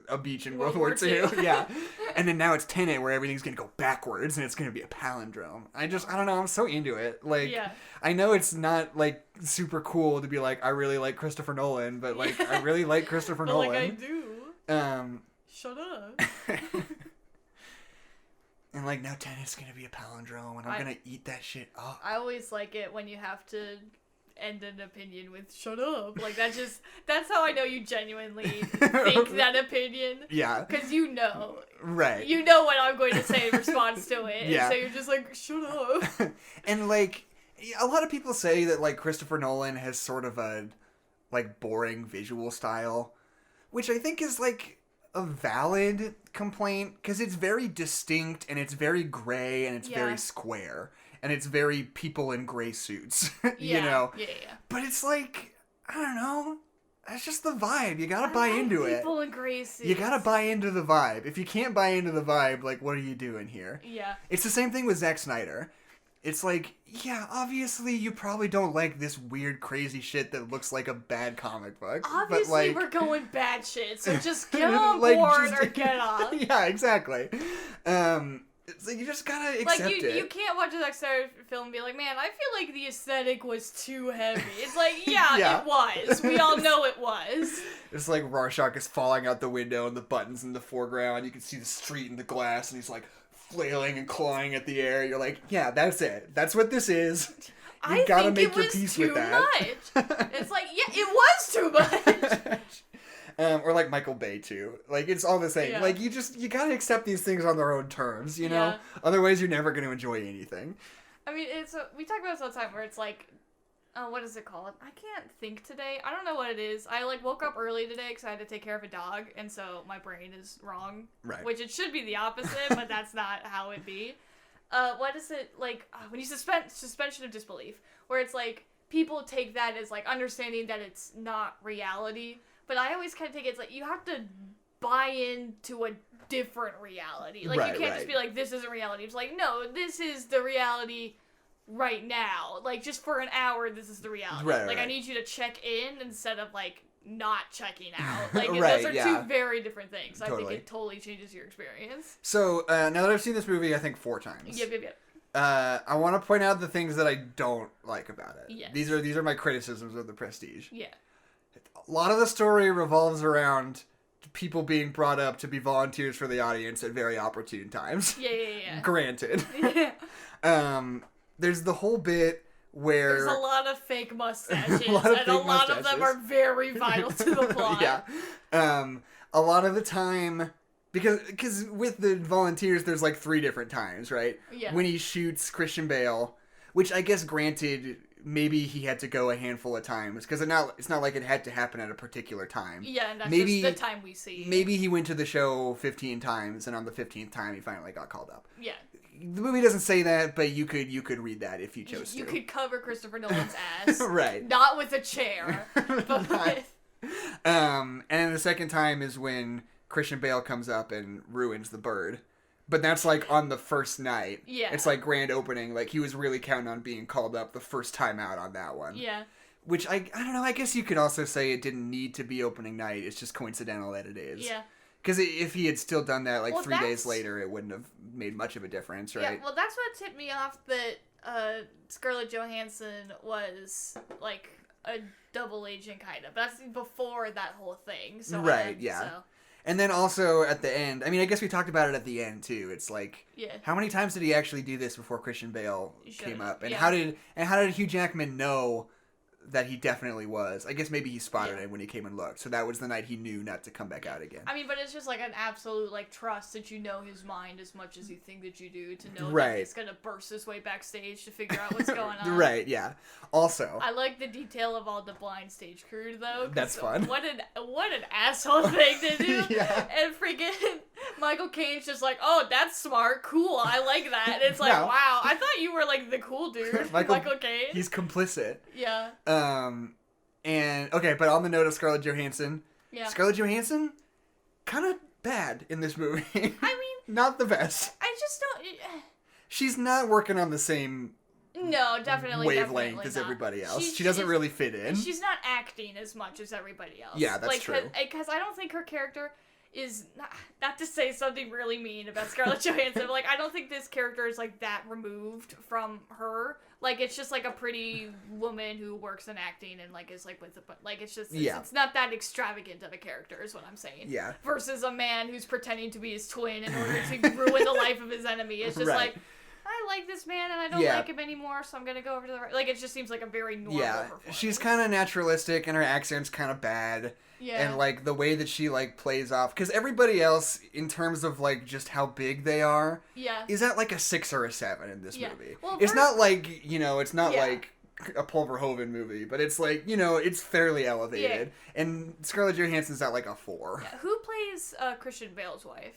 A: a beach in World War II. Yeah. And then now it's Tenet, where everything's going to go backwards and it's going to be a palindrome. I don't know, I'm so into it. Like, I know it's not, like, super cool to be like, I really like Christopher Nolan, but, like, I really like Christopher Nolan.
B: Like, I do. Shut up.
A: And, like, now Tenet's gonna be a palindrome, and I'm gonna eat that shit up.
B: I always like it when you have to end an opinion with "shut up." Like, that's how I know you genuinely think that opinion.
A: Yeah.
B: Because you know.
A: Right.
B: You know what I'm going to say in response to it.
A: Yeah.
B: And so you're just like, shut up.
A: And, like, a lot of people say that, like, Christopher Nolan has sort of a, like, boring visual style, which I think is, like, a valid complaint, because it's very distinct, and it's very gray, and it's very square, and it's very people in gray suits, you know?
B: Yeah.
A: But it's like, I don't know, that's just the vibe. You gotta buy into it.
B: People in gray suits.
A: You gotta buy into the vibe. If you can't buy into the vibe, like, what are you doing here?
B: Yeah.
A: It's the same thing with Zack Snyder. It's like, yeah, obviously you probably don't like this weird, crazy shit that looks like a bad comic book.
B: Obviously,
A: but, like,
B: we're going bad shit, so just get on board or get off.
A: Yeah, exactly. It's like, you just gotta accept it.
B: You can't watch a Zack Snyder film and be like, man, I feel like the aesthetic was too heavy. It's like, yeah, it was. We all know it was.
A: It's like Rorschach is falling out the window and the button's in the foreground. You can see the street in the glass, and he's like flailing and clawing at the air. You're like, yeah, that's it. That's what this is. You gotta make your peace with that.
B: It's like, yeah, it was too much.
A: Or like Michael Bay too. Like, it's all the same.
B: Yeah.
A: Like, you gotta accept these things on their own terms, you know? Otherwise you're never gonna enjoy anything.
B: I mean, we talk about this all the time where it's like, what is it called? I can't think today. I don't know what it is. I, like, woke up early today because I had to take care of a dog, and so my brain is wrong.
A: Right.
B: Which it should be the opposite, but that's not how it be. What is it, like, when you suspension of disbelief, where it's like, people take that as, like, understanding that it's not reality, but I always kind of take it as, like, you have to buy into a different reality. Like, you can't just be like, this isn't reality. It's like, no, this is the reality right now. Like, just for an hour, this is the reality. Like, I need you to check in instead of, like, not checking out. Like, those are two very different things. Totally. I think it totally changes your experience.
A: So, now that I've seen this movie, I think 4 times.
B: Yep.
A: I want to point out the things that I don't like about it.
B: Yes.
A: These are my criticisms of The Prestige.
B: Yeah.
A: A lot of the story revolves around people being brought up to be volunteers for the audience at very opportune times.
B: Yeah.
A: Granted.
B: Yeah.
A: There's the whole bit where...
B: There's a lot of fake mustaches, and a lot of them are very vital to the plot.
A: Yeah. A lot of the time... Because with the volunteers, there's like 3 different times, right?
B: Yeah.
A: When he shoots Christian Bale, which I guess granted, maybe he had to go a handful of times, because it's not like it had to happen at a particular time.
B: Yeah, and that's just the time we see.
A: Maybe he went to the show 15 times, and on the 15th time he finally got called up.
B: Yeah.
A: The movie doesn't say that, but you could read that if you chose to.
B: You could cover Christopher Nolan's ass.
A: Right.
B: Not with a chair, but with...
A: And then the second time is when Christian Bale comes up and ruins the bird. But that's like on the first night.
B: Yeah.
A: It's like grand opening. Like, he was really counting on being called up the first time out on that one.
B: Yeah.
A: Which, I don't know, I guess you could also say it didn't need to be opening night. It's just coincidental that it is.
B: Yeah.
A: Because if he had still done that, like, 3 days later, it wouldn't have made much of a difference, right?
B: Yeah, well, that's what tipped me off that Scarlett Johansson was, like, a double agent, kind of. That's before that whole thing. So
A: right, yeah. So. And then also at the end, I mean, I guess we talked about it at the end too. It's like, how many times did he actually do this before Christian Bale came up? And how did Hugh Jackman know that he definitely was. I guess maybe he spotted it when he came and looked. So that was the night he knew not to come back out again.
B: I mean, but it's just like an absolute like trust that you know his mind as much as you think that you do to know
A: right.
B: that he's gonna burst his way backstage to figure out what's going on.
A: Right, yeah. Also,
B: I like the detail of all the blind stage crew though.
A: That's fun.
B: What an asshole thing to do.
A: Yeah.
B: And freaking Michael Caine's just like, oh, that's smart, cool, I like that. And it's like, wow, I thought you were like the cool dude, Michael Caine.
A: He's complicit.
B: Yeah.
A: And okay, but on the note of Scarlett Johansson, Scarlett Johansson, kind of bad in this movie. I
B: mean,
A: not the best.
B: I just don't.
A: She's not working on the same.
B: No, definitely
A: wavelength as everybody else. She doesn't really fit in.
B: She's not acting as much as everybody else.
A: Yeah, that's true.
B: Because I don't think her character is not to say something really mean about Scarlett Johansson, but like I don't think this character is like that removed from her. Like it's just like a pretty woman who works in acting and like is like with like it's just it's not that extravagant of a character is what I'm saying.
A: Yeah.
B: Versus a man who's pretending to be his twin in order to ruin the life of his enemy. It's just like I like this man and I don't like him anymore, so I'm gonna go over to the right. Like it just seems like a very normal performance.
A: She's kind of naturalistic and her accent's kind of bad.
B: Yeah.
A: And like the way that she like plays off, because everybody else in terms of like just how big they are, is at like a 6 or a 7 in this movie. Well, it's not like it's not like a Paul Verhoeven movie, but it's like it's fairly elevated. Yeah. And Scarlett Johansson's at like a 4.
B: Yeah. Who plays Christian Bale's wife?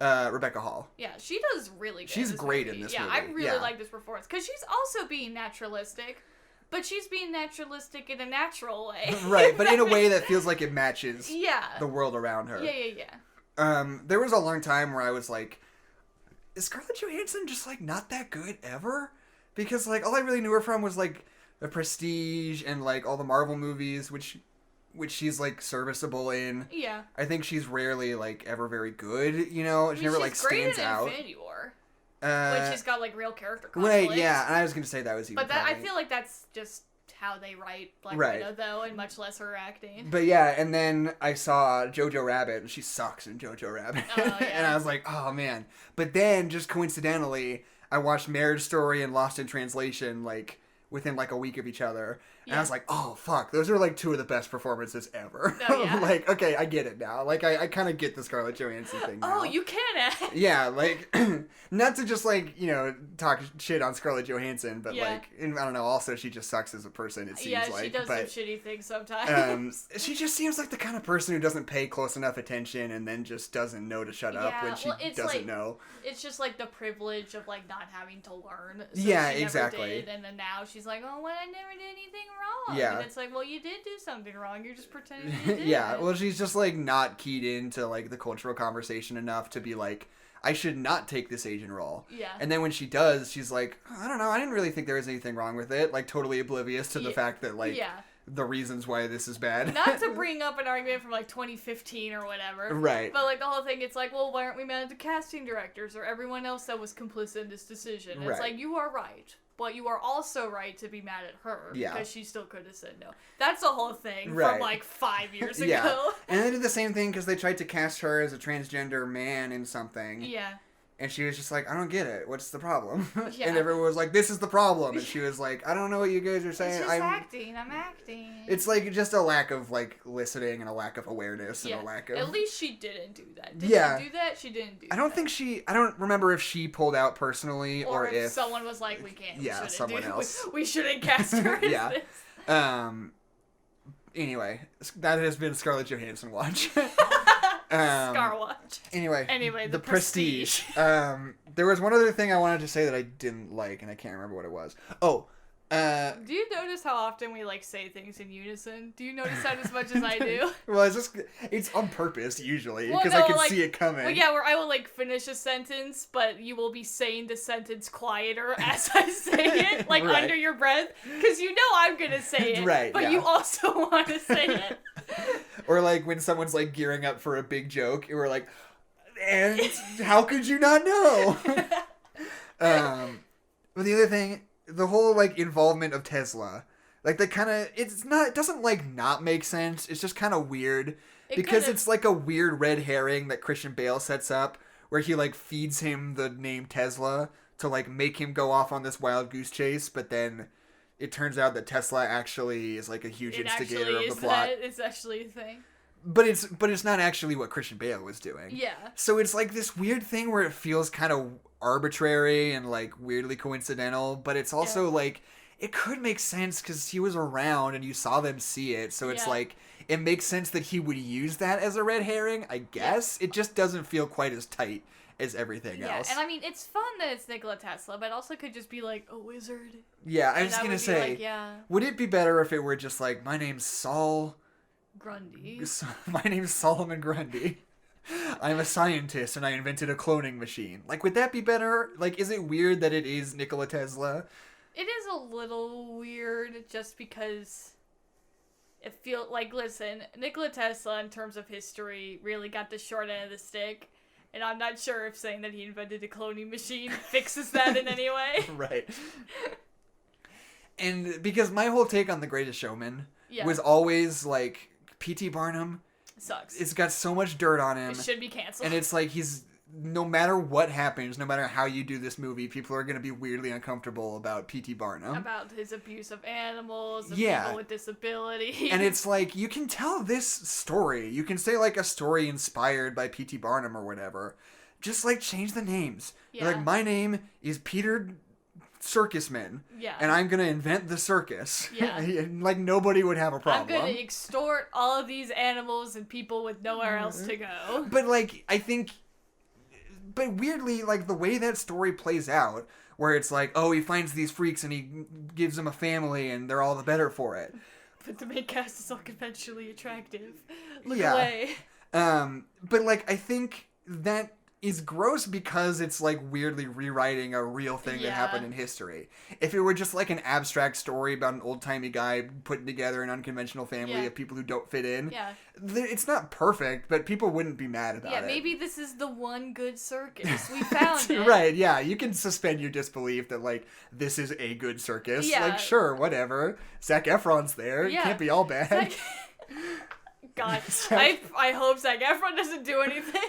A: Rebecca Hall.
B: Yeah, she does really good.
A: She's great in this movie.
B: Yeah, I really like this performance because she's also being naturalistic. But she's being naturalistic in a natural way.
A: Right, but in a way that feels like it matches the world around her.
B: Yeah.
A: There was a long time where I was like, is Scarlett Johansson just like not that good ever? Because like all I really knew her from was like The Prestige and like all the Marvel movies, which she's like serviceable in.
B: Yeah.
A: I think she's rarely like ever very good, she never like stands out.
B: She's great in Infinity War. When she's got like real character conflict.
A: Right, yeah, and I was gonna say that was even.
B: But I feel like that's just how they write Black Widow, though, and much less her acting.
A: But yeah, and then I saw Jojo Rabbit, and she sucks in Jojo Rabbit, and I was like, oh man. But then, just coincidentally, I watched Marriage Story and Lost in Translation like within like a week of each other. And I was like, oh, fuck. Those are, like, 2 of the best performances ever.
B: Oh, yeah.
A: Like, okay, I get it now. Like, I kind of get the Scarlett Johansson thing now.
B: Oh, you can act.
A: Yeah, like, not to just, like, talk shit on Scarlett Johansson, but, like, and I don't know, also she just sucks as a person, it seems like.
B: Yeah, she does some shitty things sometimes.
A: She just seems like the kind of person who doesn't pay close enough attention and then just doesn't know to shut up when she doesn't know.
B: It's just, like, the privilege of, like, not having to learn. So
A: yeah,
B: she
A: exactly.
B: Never did, and then now she's like, oh, well, I never did anything wrong.
A: Yeah.
B: And it's like, well, you did do something wrong. You're just pretending you did.
A: Yeah, well, she's just, like, not keyed into, like, the cultural conversation enough to be like, I should not take this Asian role.
B: Yeah.
A: And then when she does, she's like, oh, I don't know, I didn't really think there was anything wrong with it. Like, totally oblivious to the fact that, like, the reasons why this is bad.
B: Not to bring up an argument from, like, 2015 or whatever.
A: Right.
B: But, like, the whole thing, it's like, well, why aren't we mad at the casting directors or everyone else that was complicit in this decision? And it's like, you are right. But you are also right to be mad at her because she still could have said no. That's the whole thing from like 5 years ago.
A: Yeah. And they did the same thing because they tried to cast her as a transgender man in something.
B: Yeah.
A: And she was just like, I don't get it. What's the problem? Yeah. And everyone was like, this is the problem. And she was like, I don't know what you guys are saying.
B: It's just acting. I'm acting.
A: It's like just a lack of like listening and a lack of awareness and a lack of...
B: At least she didn't do that. Did she do that? She didn't do that.
A: I don't remember if she pulled out personally or if
B: someone was like, we can't.
A: Yeah, someone else.
B: We shouldn't cast her as
A: this. Anyway, that has been Scarlett Johansson watch.
B: Scarwatch.
A: Anyway, the Prestige. There was one other thing I wanted to say that I didn't like, and I can't remember what it was.
B: Do you notice how often we like say things in unison? Do you notice that as much as I do?
A: Well, it's on purpose usually because I can see it coming.
B: Well, yeah, where I will like finish a sentence, but you will be saying the sentence quieter as I say it, like under your breath, because you know I'm gonna say it,
A: right?
B: But you also want to say it.
A: Or like when someone's like gearing up for a big joke, and we're like, and how could you not know? But the other thing. The whole, like, involvement of Tesla, like, it doesn't, like, not make sense. It's just kind of weird. Because it's, like, a weird red herring that Christian Bale sets up, where he, like, feeds him the name Tesla to, like, make him go off on this wild goose chase, but then it turns out that Tesla actually is like a huge instigator of the plot.
B: It's actually a thing.
A: But it's not actually what Christian Bale was doing.
B: Yeah.
A: So it's like this weird thing where it feels kind of arbitrary and like weirdly coincidental, but it's also like it could make sense because he was around and you saw them see it. So it's like it makes sense that he would use that as a red herring, I guess. It just doesn't feel quite as tight as everything else.
B: And I mean, it's fun that it's Nikola Tesla, but it also could just be like a wizard.
A: Yeah, I was gonna say, would it be better if it were just like, my name's Saul
B: Grundy.
A: My name's Solomon Grundy. I'm a scientist and I invented a cloning machine. Like, would that be better? Like, is it weird that it is Nikola Tesla?
B: It is a little weird just because it feels like, listen, Nikola Tesla, in terms of history, really got the short end of the stick. And I'm not sure if saying that he invented a cloning machine fixes that in any way.
A: Right. And because my whole take on The Greatest Showman was always, like, P.T. Barnum
B: sucks.
A: It's got so much dirt on him.
B: It should be canceled.
A: And it's like no matter what happens, no matter how you do this movie, people are going to be weirdly uncomfortable about P.T. Barnum.
B: About his abuse of animals and people with disabilities.
A: And it's like, you can tell this story. You can say, like, a story inspired by P.T. Barnum or whatever. Just, like, change the names. Yeah. Like, my name is Peter Circusman. Yeah. And I'm going to invent the circus. Yeah. Like, nobody would have a problem.
B: I'm going to extort all of these animals and people with nowhere else to go.
A: But, like, I think... But weirdly, like, the way that story plays out, where it's like, oh, he finds these freaks and he gives them a family and they're all the better for it.
B: But the main cast is all conventionally attractive. Look away.
A: But, like, I think that is gross because it's, like, weirdly rewriting a real thing that happened in history. If it were just, like, an abstract story about an old-timey guy putting together an unconventional family of people who don't fit in, it's not perfect, but people wouldn't be mad about it.
B: Yeah, maybe this is the one good circus. We found it.
A: Right, yeah. You can suspend your disbelief that, like, this is a good circus. Yeah. Like, sure, whatever. Zac Efron's there. Yeah. It can't be all bad.
B: God, I hope Zac Efron doesn't do anything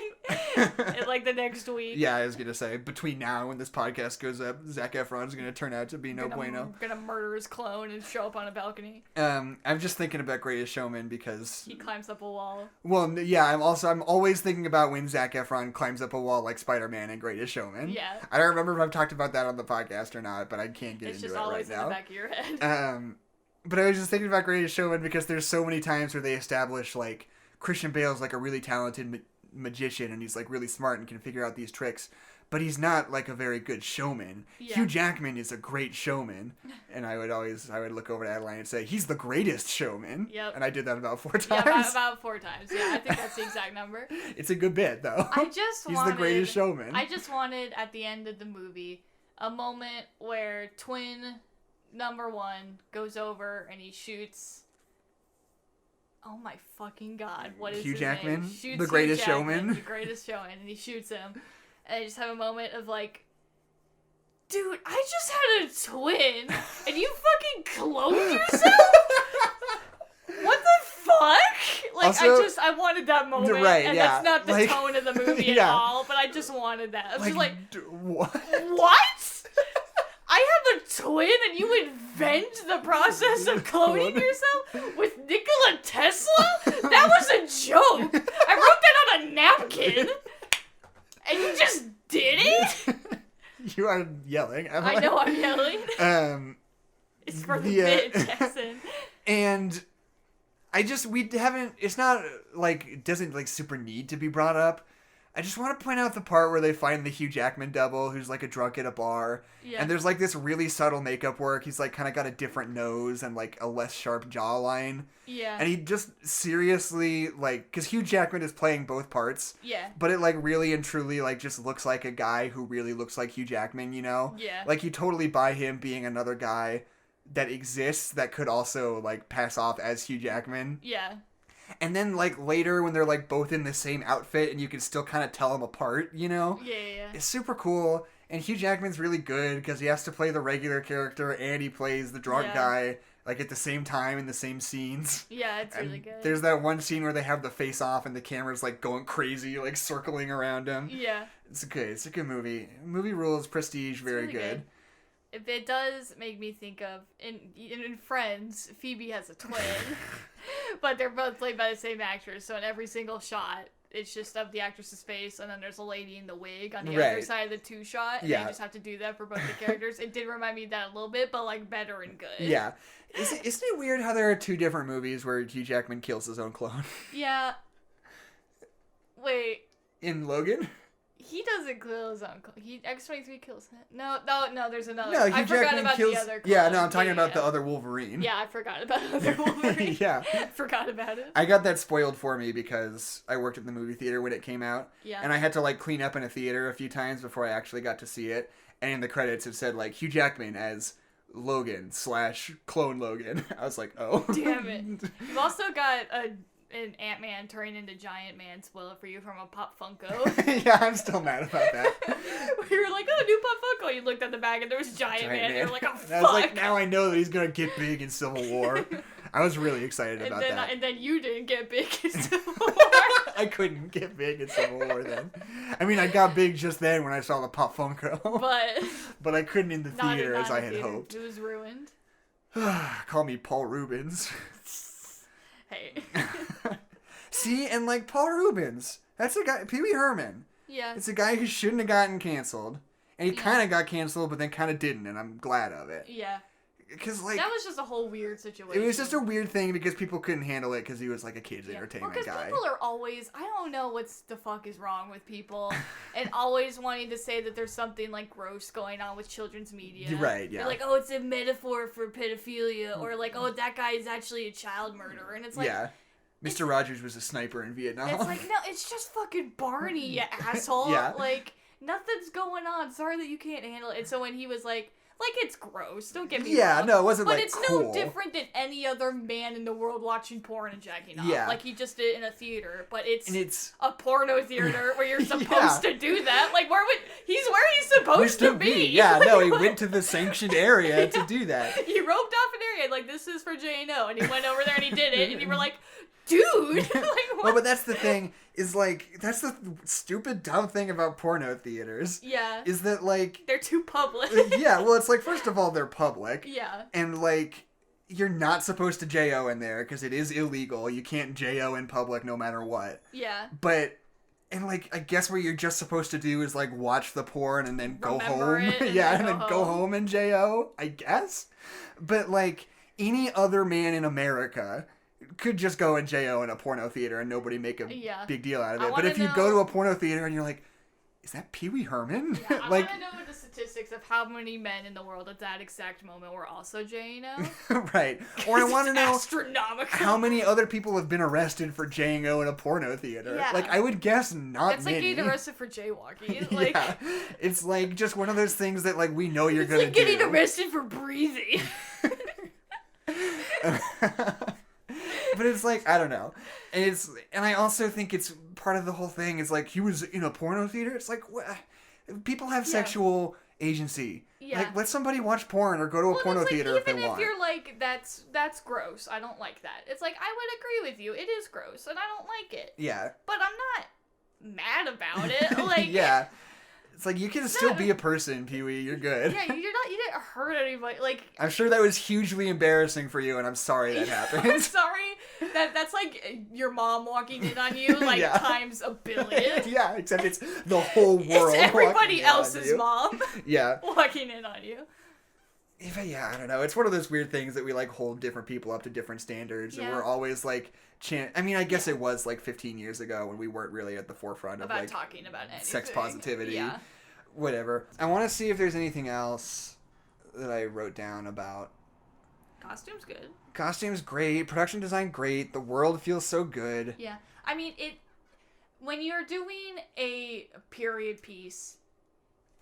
B: in, like, the next week.
A: Yeah, I was going to say, between now and when this podcast goes up, Zac Efron's going to turn out to be no bueno.
B: Gonna murder his clone and show up on a balcony.
A: I'm just thinking about Greatest Showman because...
B: He climbs up a wall.
A: Well, yeah, I'm always thinking about when Zac Efron climbs up a wall like Spider-Man in Greatest Showman. Yeah. I don't remember if I've talked about that on the podcast or not, but I can't get into it right now. It's just always in the back of your head. But I was just thinking about Greatest Showman because there's so many times where they establish, like, Christian Bale's, like, a really talented magician and he's, like, really smart and can figure out these tricks. But he's not, like, a very good showman. Yeah. Hugh Jackman is a great showman. And I would look over to Adeline and say, he's the greatest showman. Yep. And I did that about 4 times.
B: Yeah, about 4 times. Yeah, I think that's the exact number.
A: It's a good bit, though. He's the greatest showman.
B: I just wanted, at the end of the movie, a moment where twin... Number 1 goes over and he shoots. Oh my fucking god! What is
A: Hugh
B: his
A: Jackman?
B: Name? Shoots
A: the greatest showman.
B: The greatest showman, and he shoots him. And I just have a moment of like, dude, I just had a twin, and you fucking cloned yourself. What the fuck? Like, also, I wanted that moment, right, and that's not the tone of the movie at all. But I just wanted that. I was just like,
A: what?
B: What? I have a twin and you invent the process of cloning yourself with Nikola Tesla? That was a joke. I wrote that on a napkin. And you just did it?
A: You are yelling.
B: I know I'm yelling. It's for the bit, Jackson.
A: And it's not like, it doesn't like super need to be brought up. I just want to point out the part where they find the Hugh Jackman double who's like a drunk at a bar. Yeah. And there's like this really subtle makeup work. He's like kind of got a different nose and like a less sharp jawline. Yeah. And he just seriously like, because Hugh Jackman is playing both parts. Yeah. But it like really and truly like just looks like a guy who really looks like Hugh Jackman, you know? Yeah. Like you totally buy him being another guy that exists that could also like pass off as Hugh Jackman. Yeah. And then, like, later when they're, like, both in the same outfit and you can still kind of tell them apart, you know? Yeah. It's super cool. And Hugh Jackman's really good because he has to play the regular character and he plays the drunk guy, like, at the same time in the same scenes.
B: Yeah, it's really good.
A: There's that one scene where they have the face off and the camera's, like, going crazy, like, circling around him. Yeah. It's good. It's a good movie. Movie rules, prestige, very good.
B: it does make me think of in Friends, Phoebe has a twin, but they're both played by the same actress. So in every single shot, it's just of the actress's face, and then there's a lady in the wig on the other side of the two shot. And they just have to do that for both the characters. It did remind me of that a little bit, but like better and good.
A: Yeah, isn't it weird how there are two different movies where Hugh Jackman kills his own clone?
B: Yeah. Wait.
A: In Logan?
B: He doesn't kill his own clone. X-23 kills him. No, there's another.
A: No, Hugh
B: I forgot
A: Jackman
B: about
A: kills...
B: the other clone.
A: Yeah, no, I'm talking about the other Wolverine.
B: Yeah, I forgot about the other Wolverine.
A: Yeah.
B: I forgot about it.
A: I got that spoiled for me because I worked at the movie theater when it came out.
B: Yeah.
A: And I had to, like, clean up in a theater a few times before I actually got to see it. And in the credits it said, like, Hugh Jackman as Logan / clone Logan. I was like, oh.
B: Damn it. You've also got an Ant-Man turning into Giant Man spoiler for you from a Pop Funko.
A: Yeah, I'm still mad about that.
B: You were like, oh, new Pop Funko. You looked at the bag and there was Giant Man. And you were like, oh, fuck.
A: I was like, now I know that he's going to get big in Civil War. I was really excited about that.
B: And then you didn't get big in Civil War.
A: I couldn't get big in Civil War then. I mean, I got big just then when I saw the Pop Funko. But I couldn't in the theater as I had hoped.
B: It was ruined.
A: Call me Paul Rubens.
B: Hey.
A: See, and like Paul Rubens, that's a guy, Pee Wee Herman.
B: Yeah.
A: It's a guy who shouldn't have gotten canceled. And he kind of got canceled, but then kind of didn't, and I'm glad of it.
B: Yeah.
A: Because, like...
B: That was just a whole weird situation.
A: It was just a weird thing because people couldn't handle it because he was, like, a kid's entertainment guy.
B: Because people are always... I don't know what the fuck is wrong with people. And always wanting to say that there's something, like, gross going on with children's media.
A: Right, yeah.
B: They're like, oh, it's a metaphor for pedophilia. Or, like, oh, that guy is actually a child murderer. And it's like...
A: Yeah. Mr. Rogers was a sniper in Vietnam.
B: It's like, no, it's just fucking Barney, you asshole.
A: Yeah.
B: Like, nothing's going on. Sorry that you can't handle it. And so when he was like, it's gross. Don't get me wrong.
A: Yeah, no, it wasn't,
B: but
A: like,
B: it's
A: cool.
B: no different than any other man in the world watching porn and jacking off.
A: Yeah.
B: Like he just did in a theater. But it's
A: a
B: porno theater where you're supposed to do that. Like, he's where he's supposed to be.
A: Yeah, no, he went to the sanctioned area to do that.
B: He roped off an area, like, this is for J&O. And he went over there and he did it. And you were like... Dude! Like, what?
A: Well, but that's the thing, is, like, that's the stupid, dumb thing about porno theaters.
B: Yeah.
A: Is that, like...
B: They're too public.
A: Yeah, well, it's like, first of all, they're public.
B: Yeah.
A: And, like, you're not supposed to J.O. in there, because it is illegal. You can't J.O. in public no matter what.
B: Yeah.
A: But... And, like, I guess what you're just supposed to do is, like, watch the porn and then go home.
B: And
A: then go home and J.O., I guess. But, like, any other man in America... could just go and J.O. in a porno theater and nobody make a big deal out of it. But if you go to a porno theater and you're like, is that Pee Wee Herman?
B: Yeah, I
A: like,
B: want to know the statistics of how many men in the world at that exact moment were also J.O.
A: Right. Or I want to know
B: astronomical.
A: How many other people have been arrested for J.O. in a porno theater.
B: Yeah.
A: Like, I would guess not
B: It's
A: many.
B: like getting arrested for jaywalking. Like,
A: yeah. It's like just one of those things that, like, we know you're going to do.
B: It's like getting arrested for breathing.
A: But it's like, I don't know. And I also think it's part of the whole thing is like, he was in a porno theater. It's like, what? People have sexual agency.
B: Yeah.
A: Like, let somebody watch porn or go to a porno theater if they want.
B: Even if you're like, that's gross, I don't like that. It's like, I would agree with you. It is gross, and I don't like it.
A: Yeah.
B: But I'm not mad about it. Like,
A: yeah. It's like, you can still be a person, Pee-wee. You're good.
B: Yeah, you didn't hurt anybody. Like,
A: I'm sure that was hugely embarrassing for you, and I'm sorry that happened.
B: I'm sorry. That's like your mom walking in on you, like, times a billion.
A: Yeah, except it's the whole world.
B: It's everybody else's mom.
A: Yeah.
B: Walking in on you.
A: Yeah, I don't know. It's one of those weird things that we, like, hold different people up to different standards, and we're always, like... I mean, I guess it was like 15 years ago when we weren't really at the forefront of like
B: talking about anything.
A: Sex positivity.
B: Yeah.
A: Whatever. I want to see if there's anything else that I wrote down about.
B: Costume's good.
A: Costume's great. Production design great. The world feels so good.
B: Yeah. I mean, when you're doing a period piece,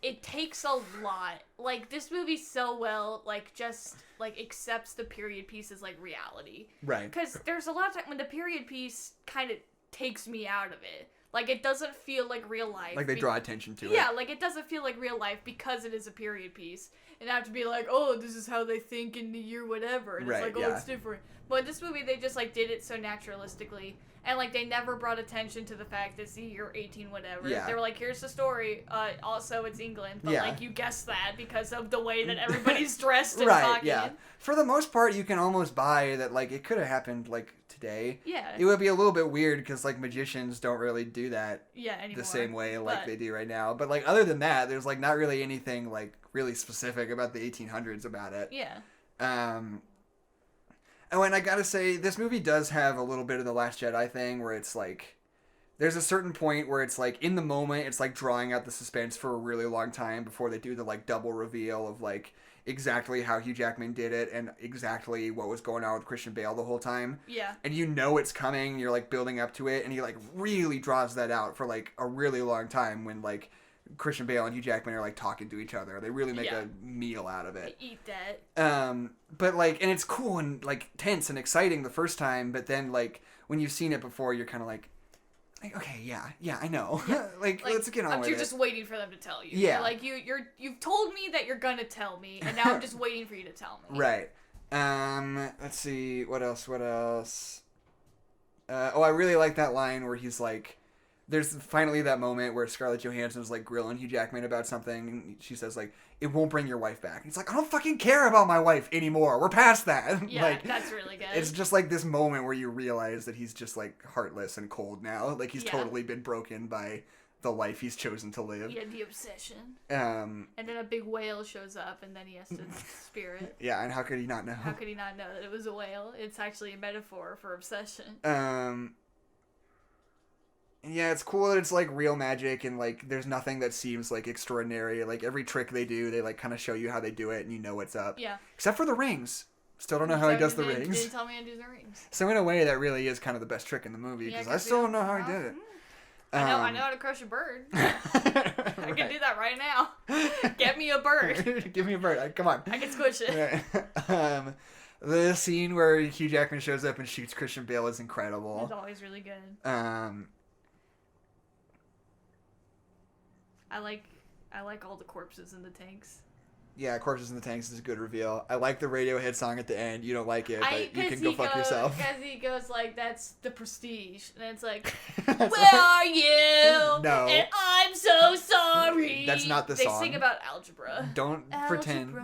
B: it takes a lot. Like, this movie so well, like, just, like, accepts the period piece as, like, reality.
A: Right.
B: Because there's a lot of time when the period piece kind of takes me out of it. Like, it doesn't feel like real life.
A: Like, they draw attention to it.
B: Yeah, like, it doesn't feel like real life because it is a period piece. And have to be like, oh, this is how they think in the year whatever. And it's like, oh, it's different. But in this movie, they just, like, did it so naturalistically. And, like, they never brought attention to the fact it's the year 18 whatever. Yeah. They were like, here's the story. Also, it's England. But, like, you guessed that because of the way that everybody's dressed and talking. Yeah.
A: For the most part, you can almost buy that, like, it could have happened, like, today.
B: Yeah.
A: It would be a little bit weird because, like, magicians don't really do that
B: anymore,
A: the same way like they do right now. But, like, other than that, there's, like, not really anything, like, really specific about the 1800s about it.
B: Yeah.
A: Oh, and I gotta say, this movie does have a little bit of the Last Jedi thing where it's, like, there's a certain point where it's, like, in the moment, it's, like, drawing out the suspense for a really long time before they do the, like, double reveal of, like, exactly how Hugh Jackman did it and exactly what was going on with Christian Bale the whole time.
B: Yeah.
A: And you know it's coming, you're, like, building up to it, and he, like, really draws that out for, like, a really long time when, like, Christian Bale and Hugh Jackman are, like, talking to each other. They really make a meal out of it.
B: They eat that.
A: But, like, and it's cool and, like, tense and exciting the first time, but then, like, when you've seen it before, you're kind of like, okay, yeah, I know.
B: Yeah.
A: like, let's get on with it.
B: You're just waiting for them to tell you.
A: Yeah.
B: Like, you've told me that you're gonna tell me, and now I'm just waiting for you to tell me.
A: Right. Let's see, what else? I really like that line where he's like, there's finally that moment where Scarlett Johansson's, like, grilling Hugh Jackman about something, and she says, like, it won't bring your wife back. And he's like, I don't fucking care about my wife anymore. We're past that.
B: Yeah,
A: like,
B: that's really good.
A: It's just, like, this moment where you realize that he's just, like, heartless and cold now. Like, he's totally been broken by the life he's chosen to live.
B: Yeah, the obsession. And then a big whale shows up, and then he has to spear it.
A: Yeah, and how could he not know?
B: How could he not know that it was a whale? It's actually a metaphor for obsession.
A: Yeah, it's cool that it's, like, real magic and, like, there's nothing that seems, like, extraordinary. Like, every trick they do, they, like, kind of show you how they do it and you know what's up.
B: Yeah.
A: Except for the rings. Still don't know how he does the rings.
B: Didn't tell me how to do the rings.
A: So in a way, that really is kind of the best trick in the movie because I still don't know how he did it.
B: I know how to crush a bird. I can do that right now. Get me a bird.
A: Give me a bird. Come on.
B: I can squish it.
A: The scene where Hugh Jackman shows up and shoots Christian Bale is incredible.
B: It's always really good. I like all the corpses in the tanks.
A: Yeah, Corpses in the Tanks is a good reveal. I like the Radiohead song at the end. You don't like it, but you can go fuck yourself.
B: Because he goes like, that's the Prestige. And it's like, where are you?
A: No.
B: And I'm so sorry.
A: That's not the song.
B: They sing about algebra.
A: Don't pretend.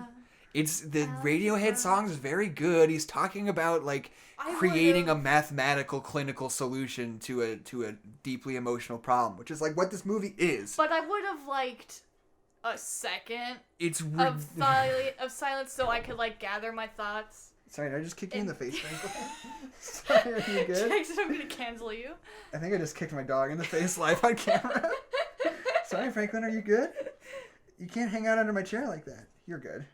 A: It's the Radiohead song is very good. He's talking about, like, creating a mathematical clinical solution to a deeply emotional problem, which is, like, what this movie is.
B: But I would have liked a second of silence so I could, like, gather my thoughts.
A: Sorry, did I just kick you in the face, Franklin? Sorry, are you good?
B: Jackson, I'm gonna cancel you.
A: I think I just kicked my dog in the face live on camera. Sorry, Franklin, are you good? You can't hang out under my chair like that. You're good.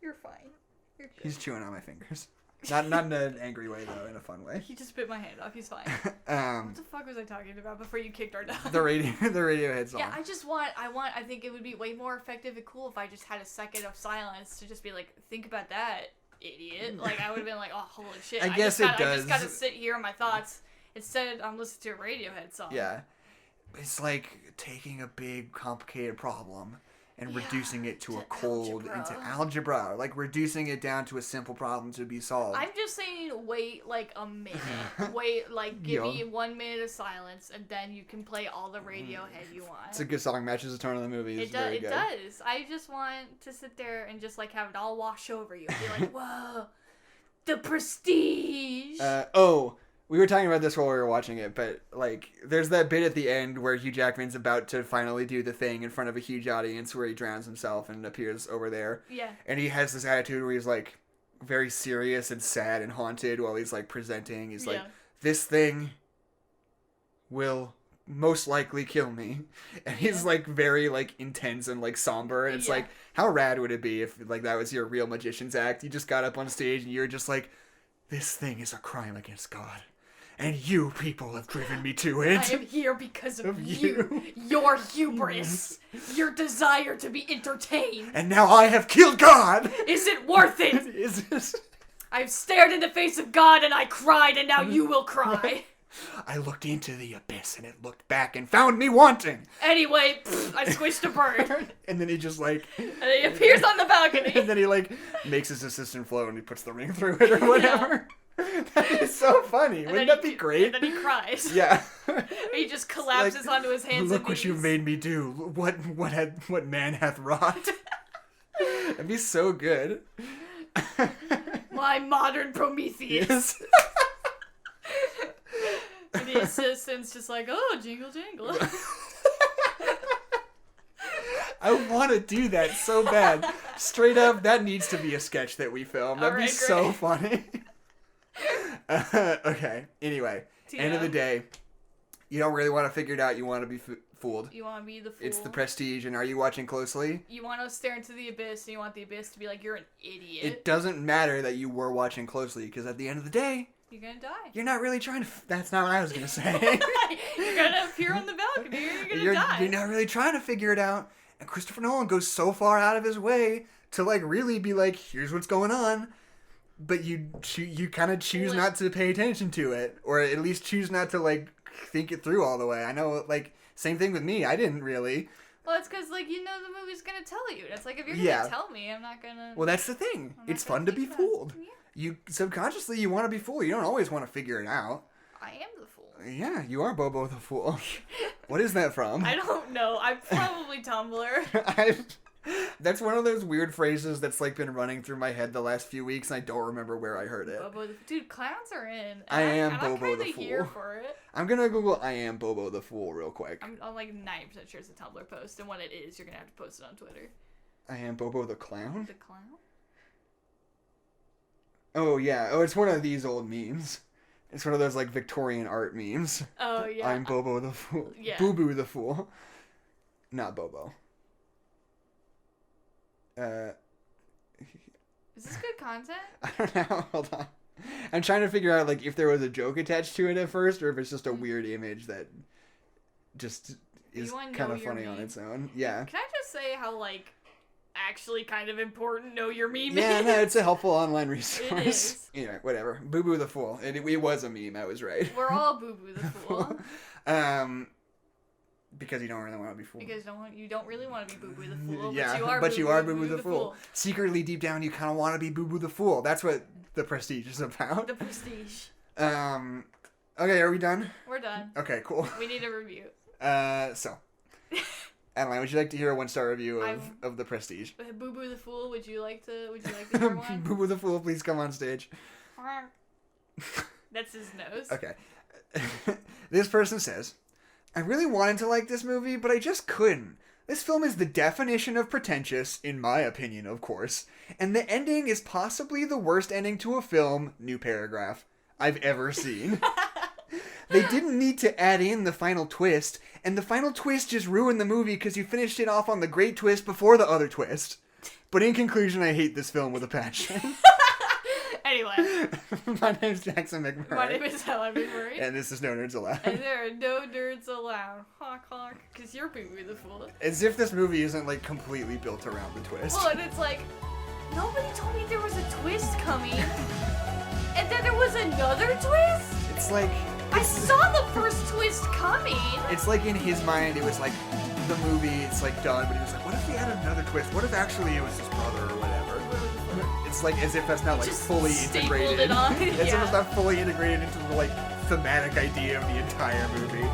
B: You're fine. You're good.
A: He's chewing on my fingers. Not in an angry way, though, in a fun way.
B: He just bit my hand off. He's fine. What the fuck was I talking about before you kicked our dog?
A: The Radiohead song.
B: Yeah, I think it would be way more effective and cool if I just had a second of silence to just be like, think about that, idiot. Like, I would have been like, oh, holy shit.
A: I guess it does.
B: I just gotta sit here in my thoughts instead I'm listening to a Radiohead song.
A: Yeah. It's like taking a big, complicated problem and reducing it to a cold into algebra, like reducing it down to a simple problem to be solved.
B: I'm just saying, wait like a minute. Wait, like, give me 1 minute of silence, and then you can play all the Radiohead you want.
A: It's a good song, matches the tone of the movie. It
B: does. I just want to sit there and just, like, have it all wash over you. Be like, whoa, the Prestige.
A: We were talking about this while we were watching it, but, like, there's that bit at the end where Hugh Jackman's about to finally do the thing in front of a huge audience where he drowns himself and appears over there.
B: Yeah.
A: And he has this attitude where he's, like, very serious and sad and haunted while he's, like, presenting. He's like, this thing will most likely kill me. And he's, like, very, like, intense and, like, somber. And it's like, how rad would it be if, like, that was your real magician's act? You just got up on stage and you're just like, this thing is a crime against God. And you people have driven me to it.
B: I am here because of you. Your hubris. Your desire to be entertained.
A: And now I have killed God.
B: Is it worth it?
A: Is this?
B: I've stared in the face of God and I cried, and now you will cry.
A: I looked into the abyss and it looked back and found me wanting.
B: Anyway, I squished a bird.
A: And then he just like...
B: And he appears on the balcony.
A: And then he like makes his assistant float and he puts the ring through it or whatever. Yeah. That is so funny. Wouldn't that be great?
B: And then he cries.
A: Yeah.
B: He just collapses onto his hands
A: Look
B: and
A: what
B: knees.
A: you made me do. What man hath wrought. That'd be so good.
B: My modern Prometheus.
A: Yes.
B: And the assistant's just like, oh, jingle jingle.
A: I want to do that so bad. Straight up, that needs to be a sketch that we film. That'd be so funny. Okay, anyway. End of the day. You don't really want to figure it out. You want to be fooled.
B: You want to be the fool.
A: It's the Prestige, and are you watching closely?
B: You want to stare into the abyss, and you want the abyss to be like, you're an idiot.
A: It doesn't matter that you were watching closely, because at the end of the day...
B: You're gonna die.
A: You're not really trying to... That's not what I was gonna say.
B: You're gonna appear on the balcony, you're gonna die.
A: You're not really trying to figure it out. And Christopher Nolan goes so far out of his way to, like, really be like, here's what's going on. But you kind of choose not to pay attention to it. Or at least choose not to, like, think it through all the way. I know, like, same thing with me. I didn't really.
B: Well, it's because, like, you know the movie's gonna tell you. It's like, if you're gonna tell me, I'm not gonna...
A: Well, that's the thing. It's fun to be fooled. Yeah. You subconsciously, you want to be fooled. You don't always want to figure it out.
B: I am the fool.
A: Yeah, you are Bobo the Fool. What is that from?
B: I don't know. I'm probably Tumblr.
A: That's one of those weird phrases that's like been running through my head the last few weeks, and I don't remember where I heard it.
B: Bobo dude, clowns are in.
A: I am Bobo the
B: Fool. Here for it.
A: I'm gonna Google I am Bobo the Fool real quick.
B: I'm like 90% sure it's a Tumblr post, and when it is, you're gonna have to post it on Twitter.
A: I am Bobo the Clown?
B: The clown?
A: Oh, yeah. Oh, it's one of these old memes. It's one of those, like, Victorian art memes.
B: Oh, yeah.
A: I'm Bobo the Fool.
B: Yeah.
A: Boo-Boo the Fool. Not Bobo.
B: Is this good content?
A: I don't know. Hold on. I'm trying to figure out, like, if there was a joke attached to it at first, or if it's just a weird image that just is kind of funny on its own. Yeah.
B: Can I just say how, like, actually kind of important know your meme
A: Yeah,
B: is?
A: no, it's a helpful online resource.
B: It is.
A: Anyway, whatever. Boo Boo the Fool. It was a meme, I was right.
B: We're all Boo Boo the Fool.
A: Because you don't really want to be fooled.
B: Because you don't really want to be Boo Boo the Fool,
A: yeah,
B: but you are
A: Boo Boo the Fool. Secretly, deep down, you kind of want to be Boo Boo the Fool. That's what The Prestige is about.
B: The Prestige.
A: Okay, are we done?
B: We're done.
A: Okay, cool.
B: We need a review.
A: So... Adeline, would you like to hear a 1-star review of The Prestige?
B: Boo Boo the Fool, would you like to hear one?
A: Boo Boo the Fool, please come on stage.
B: That's his nose.
A: Okay. This person says, I really wanted to like this movie, but I just couldn't. This film is the definition of pretentious, in my opinion, of course, and the ending is possibly the worst ending to a film, new paragraph, I've ever seen. They didn't need to add in the final twist, and the final twist just ruined the movie because you finished it off on the great twist before the other twist. But in conclusion, I hate this film with a passion.
B: Anyway.
A: My name's Jackson McMurray.
B: My name is Adeline McMurray.
A: And this is No Nerds Allowed.
B: And there are no nerds allowed. Honk honk. Because you're Boo Boo the Fool.
A: As if this movie isn't, like, completely built around the twist.
B: Well, and it's like, nobody told me there was a twist coming. And then there was another twist?
A: It's like...
B: I saw the first twist coming.
A: It's like in his mind, it was like the movie, it's like done, but he was like, what if we had another twist? What if actually it was his brother or whatever? It's like as if that's not like
B: just
A: fully integrated.
B: It on.
A: As if it's not fully integrated into the like thematic idea of the entire movie.